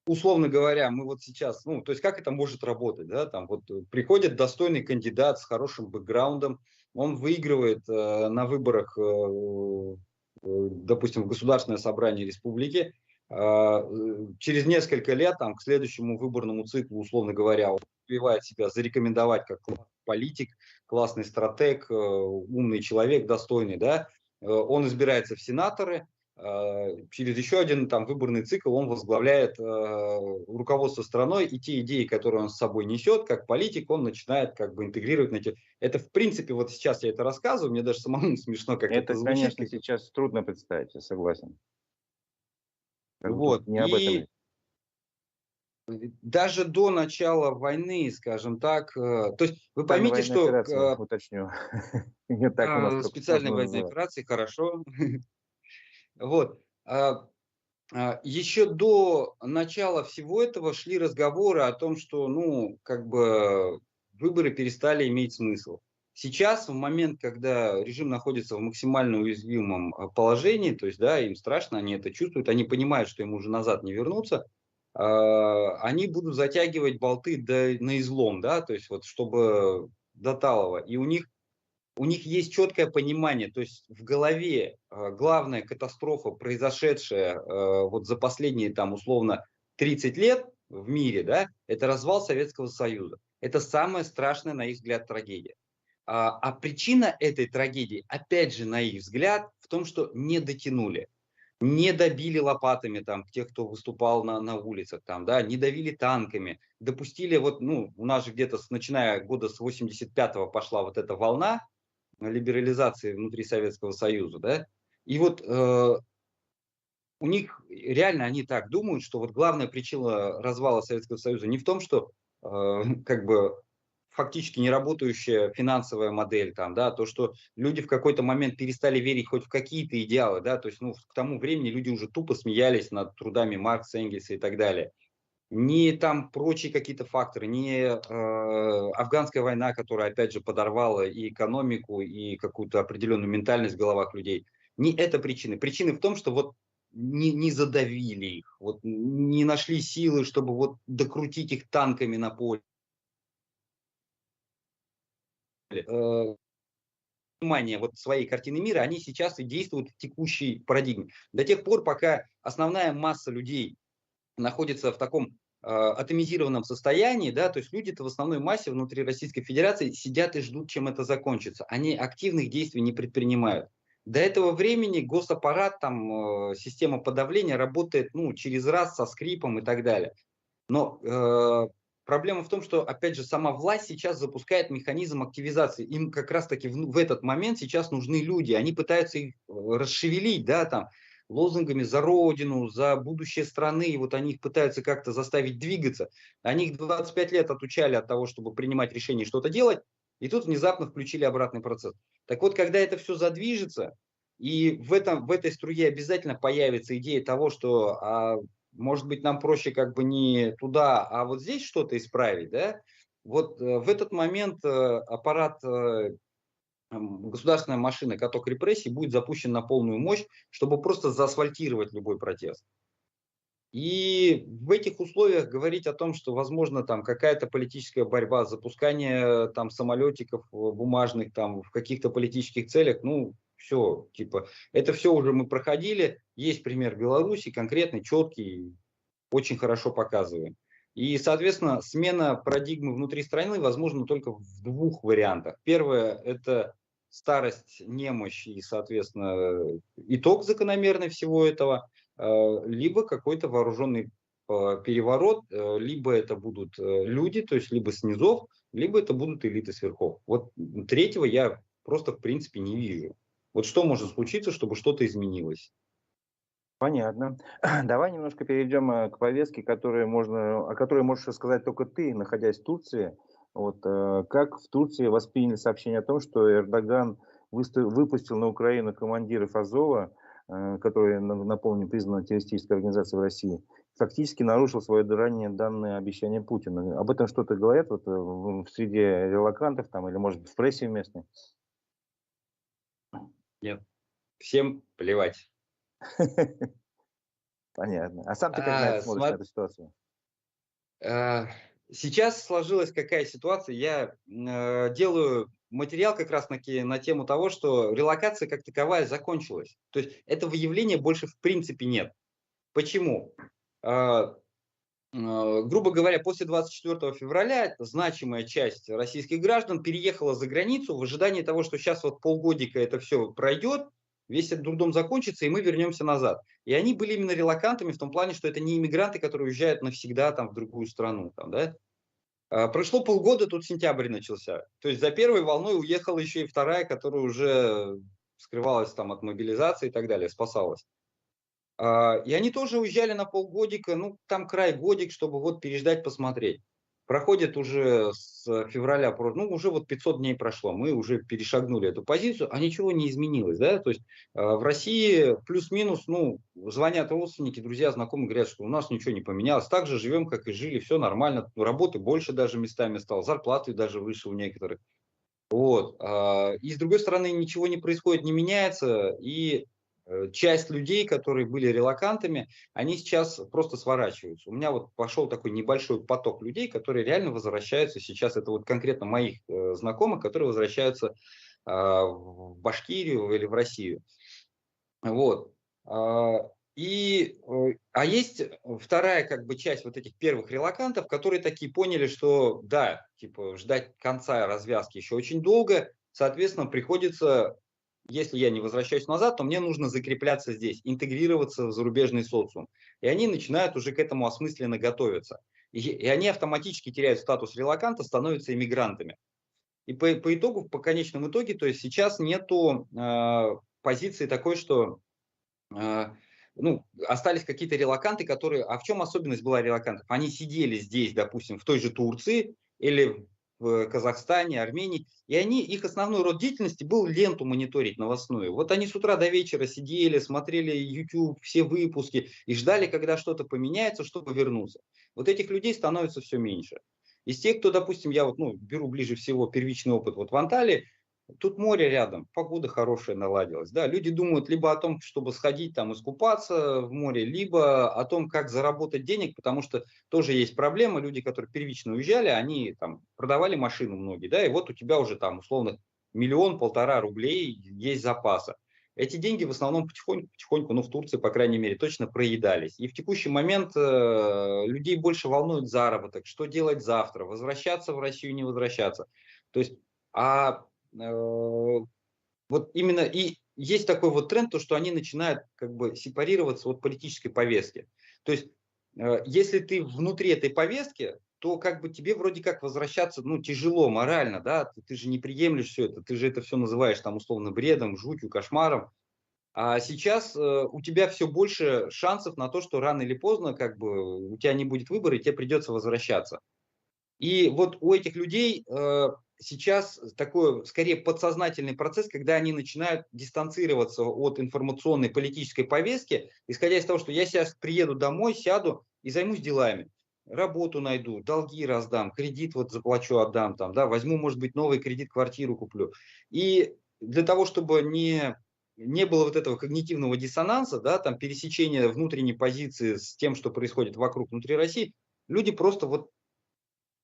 условно говоря, мы вот сейчас, ну, то есть как это может работать, да, там вот приходит достойный кандидат с хорошим бэкграундом, он выигрывает на выборах, допустим, в Государственное собрание республики, через несколько лет, там, к следующему выборному циклу, условно говоря, он успевает себя зарекомендовать как политик, классный стратег, умный человек, достойный, да, он избирается в сенаторы, через еще один там выборный цикл он возглавляет руководство страной, и те идеи, которые он с собой несет, как политик, он начинает как бы интегрировать на те. Это в принципе, вот сейчас я это рассказываю, мне даже самому смешно, как это
Это,
звучит.
конечно, сейчас трудно представить, я согласен. Как бы тут
Вот.
не об этом
И
речь.
даже до начала войны, скажем так, то есть вы
Специальная
поймите,
военная
что
операция, уточню. Не так у нас только
специальная
сложно
военная
называть.
операция, хорошо. Вот. Еще до начала всего этого шли разговоры о том, что, ну, как бы выборы перестали иметь смысл. Сейчас, в момент, когда режим находится в максимально уязвимом положении, то есть, да, им страшно, они это чувствуют, они понимают, что им уже назад не вернуться, они будут затягивать болты на излом, да, то есть, вот, чтобы до талого. И у них есть четкое понимание, то есть в голове главная катастрофа, произошедшая вот за последние там условно 30 лет в мире, да, это развал Советского Союза. Это самая страшная, на их взгляд, трагедия. А причина этой трагедии, опять же, на их взгляд, в том, что не дотянули. Не добили лопатами там тех, кто выступал на улицах, там, да, не давили танками, допустили, вот, ну, у нас же где-то начиная года с 85-го пошла вот эта волна, либерализации внутри Советского Союза, да, и вот у них реально они так думают, что вот главная причина развала Советского Союза не в том, что как бы фактически не работающая финансовая модель, там, да, то, что люди в какой-то момент перестали верить хоть в какие-то идеалы, да, то есть, ну, к тому времени люди уже тупо смеялись над трудами Маркса, Энгельса и так далее. Не там прочие какие-то факторы, не афганская война, которая, опять же, подорвала и экономику, и какую-то определенную ментальность в головах людей. Не это причины. Причины в том, что вот не задавили их, вот не нашли силы, чтобы вот докрутить их танками на поле. Понимание вот своей картины мира, они сейчас и действуют в текущей парадигме. До тех пор, пока основная масса людей находится в таком атомизированном состоянии, да, то есть люди-то в основной массе внутри Российской Федерации сидят и ждут, чем это закончится. Они активных действий не предпринимают. До этого времени госаппарат, там, система подавления работает, ну, через раз со скрипом и так далее. Но проблема в том, что, опять же, сама власть сейчас запускает механизм активизации. Им как раз-таки в этот момент сейчас нужны люди. Они пытаются их расшевелить, да, там, лозунгами за родину, за будущее страны. И вот они их пытаются как-то заставить двигаться. Они их 25 лет отучали от того, чтобы принимать решения и что-то делать. И тут внезапно включили обратный процесс. Так вот, когда это все задвижется, и в этой струе обязательно появится идея того, что может быть, нам проще как бы не туда, а вот здесь что-то исправить, да? Вот в этот момент аппарат, государственная машина, каток репрессий будет запущен на полную мощь, чтобы просто заасфальтировать любой протест. И в этих условиях говорить о том, что возможно там какая-то политическая борьба, запускание там самолетиков бумажных там в каких-то политических целях, ну все, типа, это все уже мы проходили. Есть пример Беларуси, конкретный, четкий, очень хорошо показываем. И, соответственно, смена парадигмы внутри страны возможна только в двух вариантах. Первое – это старость, немощь и, соответственно, итог закономерный всего этого, либо какой-то вооруженный переворот, либо это будут люди, то есть либо снизов, либо это будут элиты сверхов. Вот третьего я просто в принципе не вижу. Вот что может случиться, чтобы что-то изменилось?
Понятно. Давай немножко перейдем к повестке, о которой можешь рассказать только ты, находясь в Турции. Вот, как в Турции восприняли сообщение о том, что Эрдоган выпустил на Украину командиров Азова, который, напомню, признан террористической организацией в России, фактически нарушил свое ранее данное обещание Путина. Об этом что-то говорят вот, в среде релакантов там, или, может быть, в прессе местной?
Нет, всем плевать.
Понятно. А сам ты как на это
А,
смотришь, на
смо-
эту ситуацию?
Сейчас сложилась какая ситуация. Я делаю материал как раз на тему того, что релокация как таковая закончилась. То есть этого явления больше в принципе нет. Почему? А, Грубо говоря, после 24 февраля значимая часть российских граждан переехала за границу в ожидании того, что сейчас вот полгодика это все пройдет, весь этот дурдом закончится, и мы вернемся назад. И они были именно релокантами в том плане, что это не иммигранты, которые уезжают навсегда там, в другую страну. Там, да? Прошло полгода, тут сентябрь начался. То есть за первой волной уехала еще и вторая, которая уже скрывалась там от мобилизации и так далее, спасалась. И они тоже уезжали на полгодика, ну, там край годик, чтобы вот переждать, посмотреть. Проходит уже с февраля, ну, уже вот 500 дней прошло, мы уже перешагнули эту позицию, а ничего не изменилось, да, то есть в России плюс-минус, ну, звонят родственники, друзья, знакомые, говорят, что у нас ничего не поменялось, так же живем, как и жили, все нормально, работы больше даже местами стало, зарплаты даже выше у некоторых. Вот. И с другой стороны, ничего не происходит, не меняется, и часть людей, которые были релокантами, они сейчас просто сворачиваются. У меня вот пошел такой небольшой поток людей, которые реально возвращаются сейчас, это вот конкретно моих знакомых, которые возвращаются в Башкирию или в Россию. Вот. Есть вторая как бы часть вот этих первых релокантов, которые такие поняли, что да, типа ждать конца развязки еще очень долго, соответственно, приходится, если я не возвращаюсь назад, то мне нужно закрепляться здесь, интегрироваться в зарубежный социум. И они начинают уже к этому осмысленно готовиться. И они автоматически теряют статус релоканта, становятся иммигрантами. И по итогу, по конечному итоге, то есть сейчас нету позиции такой, что ну, остались какие-то релоканты, которые... А в чем особенность была релокантов? Они сидели здесь, допустим, в той же Турции или в Казахстане, Армении, и их основной род деятельности был ленту мониторить новостную. Вот они с утра до вечера сидели, смотрели YouTube, все выпуски и ждали, когда что-то поменяется, чтобы вернуться. Вот этих людей становится все меньше. Из тех, кто, допустим, я вот, ну, беру ближе всего первичный опыт вот в Анталии, тут море рядом, погода хорошая наладилась. Да, люди думают либо о том, чтобы сходить там искупаться в море, либо о том, как заработать денег, потому что тоже есть проблема. Люди, которые первично уезжали, они там продавали машину многие, да, и вот у тебя уже там условно 1-1,5 рублей есть запаса. Эти деньги в основном потихоньку, ну в Турции, по крайней мере, точно проедались. И в текущий момент людей больше волнует заработок, что делать завтра, возвращаться в Россию, не возвращаться. То есть, вот именно и есть такой вот тренд, то, что они начинают как бы сепарироваться от политической повестки. То есть, если ты внутри этой повестки, то как бы тебе вроде как возвращаться, ну, тяжело морально, да, ты же не приемлешь все это, ты же это все называешь там условно бредом, жутью, кошмаром. А сейчас у тебя все больше шансов на то, что рано или поздно как бы у тебя не будет выбора, и тебе придется возвращаться. И вот у этих людей сейчас такой, скорее, подсознательный процесс, когда они начинают дистанцироваться от информационной политической повестки, исходя из того, что я сейчас приеду домой, сяду и займусь делами. Работу найду, долги раздам, кредит вот заплачу, отдам, там, да, возьму, может быть, новый кредит, квартиру куплю. И для того, чтобы не было вот этого когнитивного диссонанса, да, там, пересечения внутренней позиции с тем, что происходит вокруг, внутри России, люди просто вот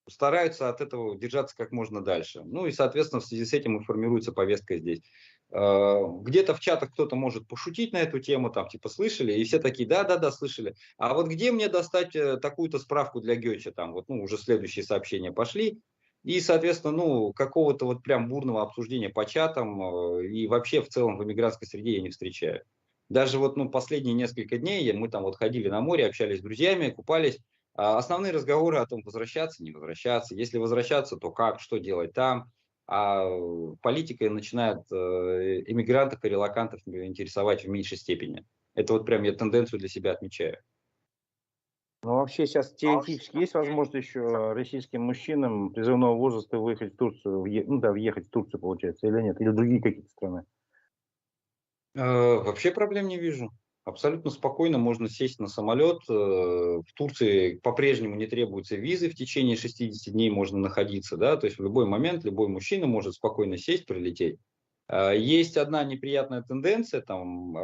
стараются от этого держаться как можно дальше. Ну и, соответственно, в связи с этим и формируется повестка здесь. Где-то в чатах кто-то может пошутить на эту тему, там типа слышали, и все такие, да, слышали. А вот где мне достать такую-то справку для Гёча, там вот, ну, уже следующие сообщения пошли. И, соответственно, ну, какого-то вот прям бурного обсуждения по чатам и вообще в целом в эмигрантской среде я не встречаю. Даже вот, ну, последние несколько дней мы там вот ходили на море, общались с друзьями, купались. Основные разговоры о том, возвращаться, не возвращаться. Если возвращаться, то как, что делать там. А политика начинает иммигрантов и релокантов интересовать в меньшей степени. Это вот прям я тенденцию для себя отмечаю.
Ну, вообще сейчас теоретически есть возможность еще российским мужчинам призывного возраста выехать в Турцию, ну да, въехать в Турцию, получается, или нет, или в другие какие-то страны?
Вообще проблем не вижу. Абсолютно спокойно можно сесть на самолет. В Турции по-прежнему не требуются визы, в течение 60 дней можно находиться. Да? То есть в любой момент любой мужчина может спокойно сесть, прилететь. Есть одна неприятная тенденция, там,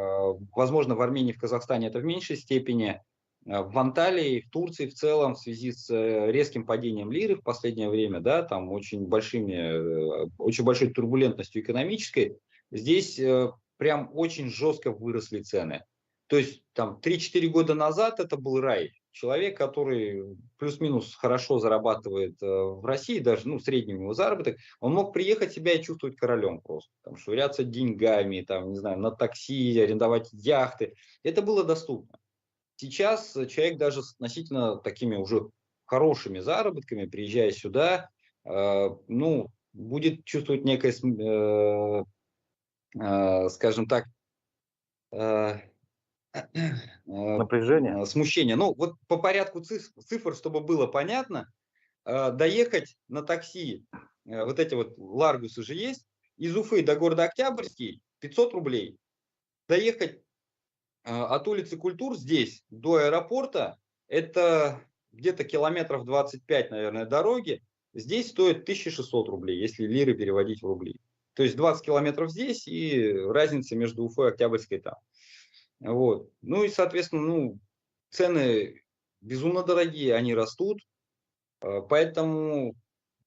возможно, в Армении, в Казахстане это в меньшей степени. В Анталии, в Турции в целом, в связи с резким падением лиры в последнее время, да, там очень большой турбулентностью экономической, здесь прям очень жестко выросли цены. То есть там 3-4 года назад это был рай. Человек, который плюс-минус хорошо зарабатывает в России, даже ну, средний у него заработок, он мог приехать себя и чувствовать королем просто. Там, швыряться деньгами, там, не знаю, на такси, арендовать яхты. Это было доступно. Сейчас человек даже с относительно такими уже хорошими заработками, приезжая сюда, ну, будет чувствовать некое, скажем так,
Напряжение?
смущение. Ну, вот по порядку цифр, чтобы было понятно, доехать на такси, вот эти вот Ларгусы же есть, из Уфы до города Октябрьский 500 рублей. Доехать от улицы Культур здесь до аэропорта, это где-то километров 25, наверное, дороги. Здесь стоит 1600 рублей, если лиры переводить в рубли. То есть 20 километров здесь и разница между Уфой и Октябрьской там. Вот. Ну и, соответственно, ну, цены безумно дорогие, они растут. Поэтому,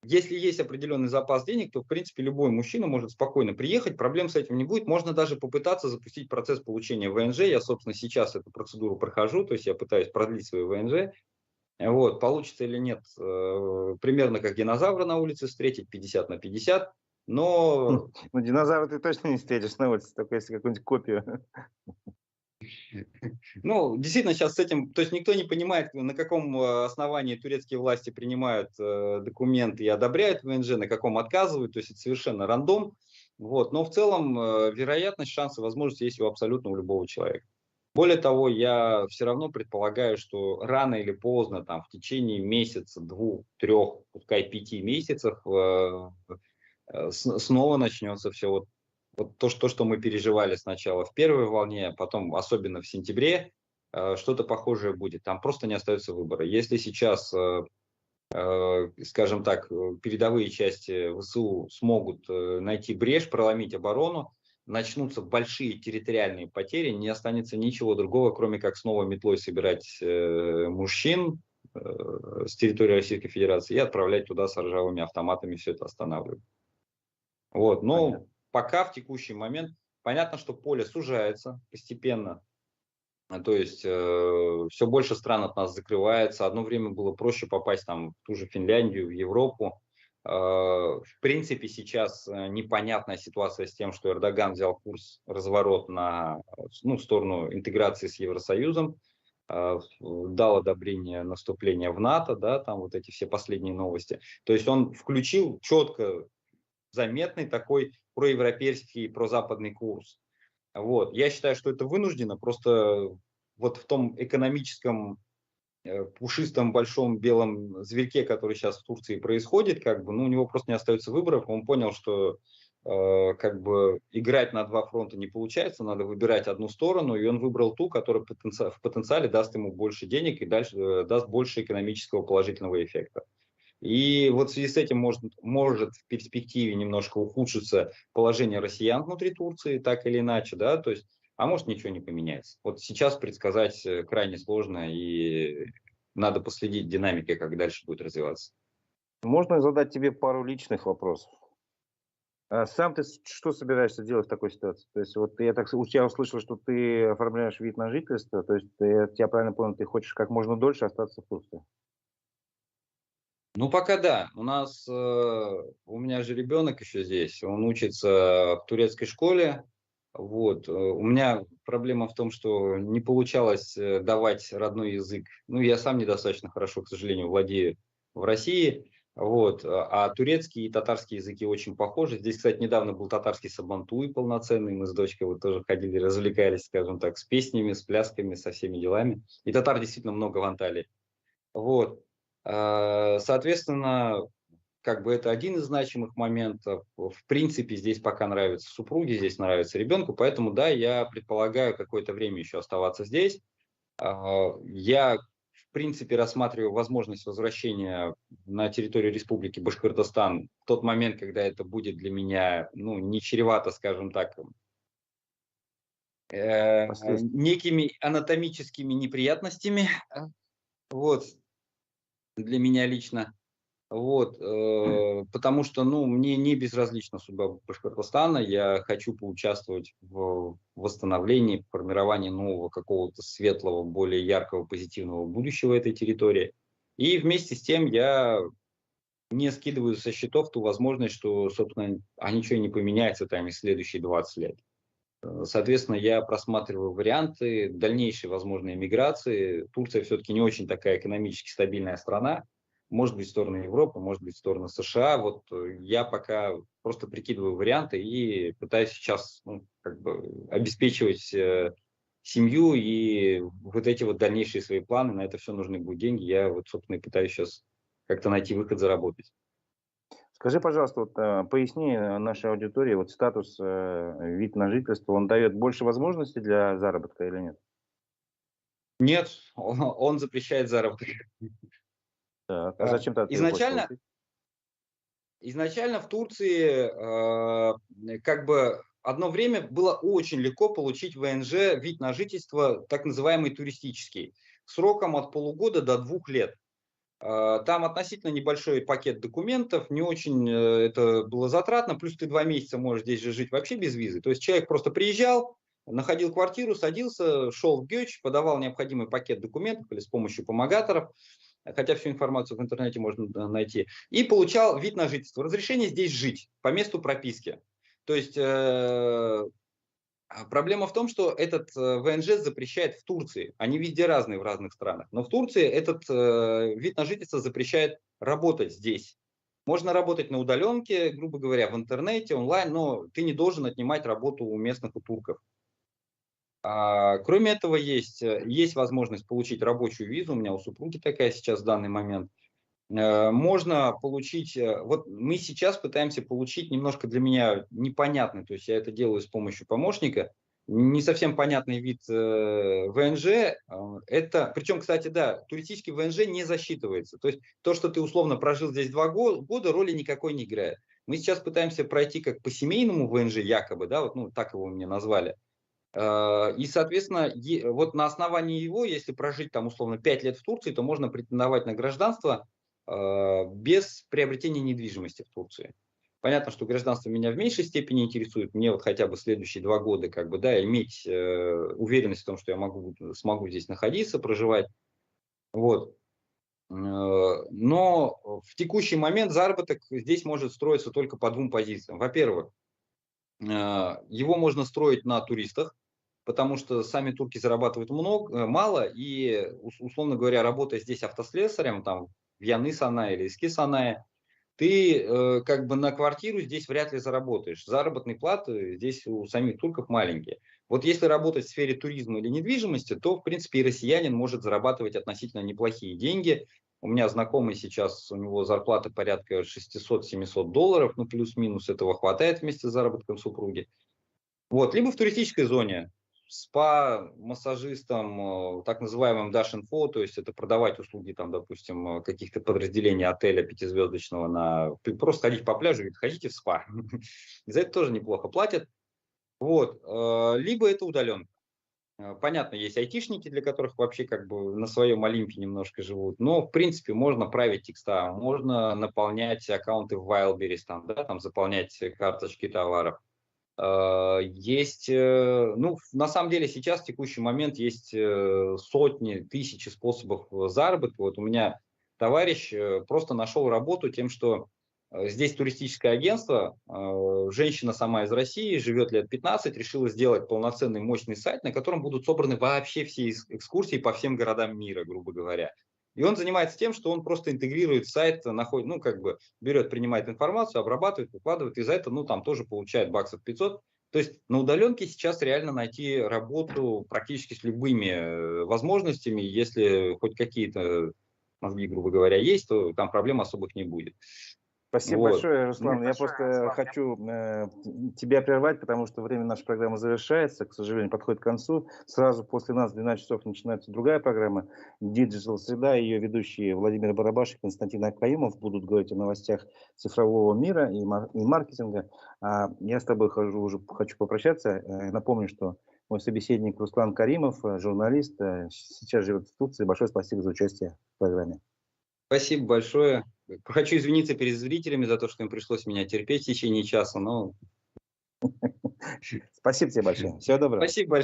если есть определенный запас денег, то, в принципе, любой мужчина может спокойно приехать, проблем с этим не будет. Можно даже попытаться запустить процесс получения ВНЖ. Я, собственно, сейчас эту процедуру прохожу, то есть я пытаюсь продлить свой ВНЖ. Вот, получится или нет, примерно как динозавра на улице встретить, 50/50. Но
Ну, динозавра ты точно не встретишь на улице, только если какую-нибудь копию.
ну, действительно, сейчас с этим, то есть никто не понимает, на каком основании турецкие власти принимают документы и одобряют ВНЖ, на каком отказывают, то есть это совершенно рандом. Вот. Но в целом вероятность, шансы, возможности есть у абсолютно у любого человека. Более того, я все равно предполагаю, что рано или поздно, там, в течение месяца, 2, 3, пускай 5 месяцев, снова начнется все вот то, что мы переживали сначала в первой волне, потом особенно в сентябре, что-то похожее будет. Там просто не остается выбора. Если сейчас, скажем так, передовые части ВСУ смогут найти брешь, проломить оборону, начнутся большие территориальные потери, не останется ничего другого, кроме как снова метлой собирать мужчин с территории Российской Федерации и отправлять туда с ржавыми автоматами все это останавливать. Вот,
Понятно.
но пока в текущий момент понятно, что поле сужается постепенно. То есть все больше стран от нас закрывается. Одно время было проще попасть там, в ту же Финляндию, в Европу. В принципе, сейчас непонятная ситуация с тем, что Эрдоган взял курс разворот в сторону интеграции с Евросоюзом, дал одобрение наступления в НАТО, да, там вот эти все последние новости. То есть он включил четко заметный такой проевропейский, прозападный курс. Вот. Я считаю, что это вынуждено, просто вот в том экономическом пушистом большом белом зверьке, который сейчас в Турции происходит, как бы, ну, у него просто не остается выборов. Он понял, что как бы играть на два фронта не получается, надо выбирать одну сторону, и он выбрал ту, которая в потенциале даст ему больше денег и дальше даст больше экономического положительного эффекта. И вот в связи с этим может в перспективе немножко ухудшиться положение россиян внутри Турции, так или иначе, да, то есть, а может ничего не поменяется. Вот сейчас предсказать крайне сложно, и надо последить динамикой, как дальше будет развиваться.
Можно задать тебе пару личных вопросов? А сам ты что собираешься делать в такой ситуации? То есть вот я услышал, что ты оформляешь вид на жительство, то есть я тебя правильно понял, ты хочешь как можно дольше остаться в Турции?
Ну, пока да. У меня же ребенок еще здесь, он учится в турецкой школе. Вот. У меня проблема в том, что не получалось давать родной язык. Ну, я сам недостаточно хорошо, к сожалению, владею в России. Вот. А турецкий и татарский языки очень похожи. Здесь, кстати, недавно был татарский сабантуй полноценный. Мы с дочкой вот тоже ходили, развлекались, скажем так, с песнями, с плясками, со всеми делами. И татар действительно много в Анталии. Вот. Соответственно, как бы это один из значимых моментов. В принципе, здесь пока нравится супруге, здесь нравится ребенку, поэтому, да, я предполагаю какое-то время еще оставаться здесь. Я, в принципе, рассматриваю возможность возвращения на территорию Республики Башкортостан в тот момент, когда это будет для меня, ну, не чревато, скажем так,
Последствия.
некими анатомическими неприятностями, вот, для меня лично. Вот, потому что, ну, мне не безразлична судьба Башкортостана, я хочу поучаствовать в восстановлении, формировании нового какого-то светлого, более яркого, позитивного будущего этой территории. И вместе с тем я не скидываю со счетов ту возможность, что, собственно, ничего не поменяется там и следующие 20 лет. Соответственно, я просматриваю варианты дальнейшей возможной миграции. Турция все-таки не очень такая экономически стабильная страна. Может быть, в сторону Европы, может быть, в сторону США. Вот я пока просто прикидываю варианты и пытаюсь сейчас, ну, как бы обеспечивать семью и вот эти вот дальнейшие свои планы. На это все нужны будут деньги. Я вот, собственно, и пытаюсь сейчас как-то найти выход заработать.
Скажи, пожалуйста, вот, поясни нашей аудитории, вот статус, вид на жительство, он дает больше возможностей для заработка или нет?
Нет, он запрещает заработок.
Так, а зачем тогда ты его хочешь
Изначально
получить?
Изначально в Турции как бы одно время было очень легко получить ВНЖ, вид на жительство, так называемый туристический, сроком от полугода до 2 лет. Там относительно небольшой пакет документов, не очень это было затратно, плюс ты 2 месяца можешь здесь же жить вообще без визы. То есть человек просто приезжал, находил квартиру, садился, шел в ГЕЧ, подавал необходимый пакет документов или с помощью помогаторов, хотя всю информацию в интернете можно найти, и получал вид на жительство, разрешение здесь жить по месту прописки. То есть проблема в том, что этот ВНЖ запрещает в Турции. Они везде разные в разных странах. Но в Турции этот вид на жительство запрещает работать здесь. Можно работать на удаленке, грубо говоря, в интернете, онлайн, но ты не должен отнимать работу у местных, у турков. Кроме этого, есть возможность получить рабочую визу. У меня у супруги такая сейчас в данный момент. Можно получить, вот мы сейчас пытаемся получить немножко для меня непонятный, то есть я это делаю с помощью помощника, не совсем понятный вид ВНЖ. Это, причем, кстати, да, туристический ВНЖ не засчитывается. То есть то, что ты условно прожил здесь 2 года, роли никакой не играет. Мы сейчас пытаемся пройти как по семейному ВНЖ якобы, да, вот, ну, так его мне назвали. И, соответственно, вот на основании его, если прожить там условно 5 лет в Турции, то можно претендовать на гражданство без приобретения недвижимости в Турции. Понятно, что гражданство меня в меньшей степени интересует. Мне вот хотя бы следующие 2 года как бы, да, иметь уверенность в том, что я смогу здесь находиться, проживать. Вот. Но в текущий момент заработок здесь может строиться только по 2 позициям. Во-первых, его можно строить на туристах, потому что сами турки зарабатывают мало, и, условно говоря, работая здесь автослесарем, там, в Яны-Санае или Иски-Санае, ты как бы на квартиру здесь вряд ли заработаешь. Заработные платы здесь у самих турков маленькие. Вот если работать в сфере туризма или недвижимости, то, в принципе, и россиянин может зарабатывать относительно неплохие деньги. У меня знакомый сейчас, у него зарплата порядка 600-700 долларов, ну, плюс-минус этого хватает вместе с заработком супруги. Вот, либо в туристической зоне, спа, массажистом, так называемым Dash Info, то есть это продавать услуги, там, допустим, каких-то подразделений отеля пятизвездочного, просто ходить по пляжу, говорит, хотите в спа. За это тоже неплохо платят. Вот, либо это удаленка. Понятно, есть айтишники, для которых вообще как бы на своем Олимпе немножко живут, но в принципе можно править текста, можно наполнять аккаунты в Wildberries, там, да, там заполнять карточки товаров. Есть, ну, на самом деле сейчас, в текущий момент, есть сотни, тысячи способов заработка. Вот у меня товарищ просто нашел работу тем, что здесь туристическое агентство, женщина сама из России, живет лет 15, решила сделать полноценный мощный сайт, на котором будут собраны вообще все экскурсии по всем городам мира, грубо говоря. И он занимается тем, что он просто интегрирует в сайт, находит, ну, как бы берет, принимает информацию, обрабатывает, выкладывает, и за это, ну, там тоже получает баксов 500. То есть на удаленке сейчас реально найти работу практически с любыми возможностями, если хоть какие-то мозги, грубо говоря, есть, то там проблем особых не будет.
Спасибо
Вот.
большое, Руслан. Я просто хочу тебя прервать, потому что время нашей программы завершается, к сожалению, подходит к концу. Сразу после нас в 12 часов начинается другая программа Digital Среда. Ее ведущие Владимир Барабаш и Константин Акаимов будут говорить о новостях цифрового мира и маркетинга. Я с тобой хочу попрощаться. Напомню, что мой собеседник Руслан Каримов, журналист, сейчас живет в Турции. Большое спасибо за участие в программе.
Спасибо большое. Хочу извиниться перед зрителями за то, что им пришлось меня терпеть в течение часа, но...
Спасибо тебе большое. Всего доброго.
Спасибо большое.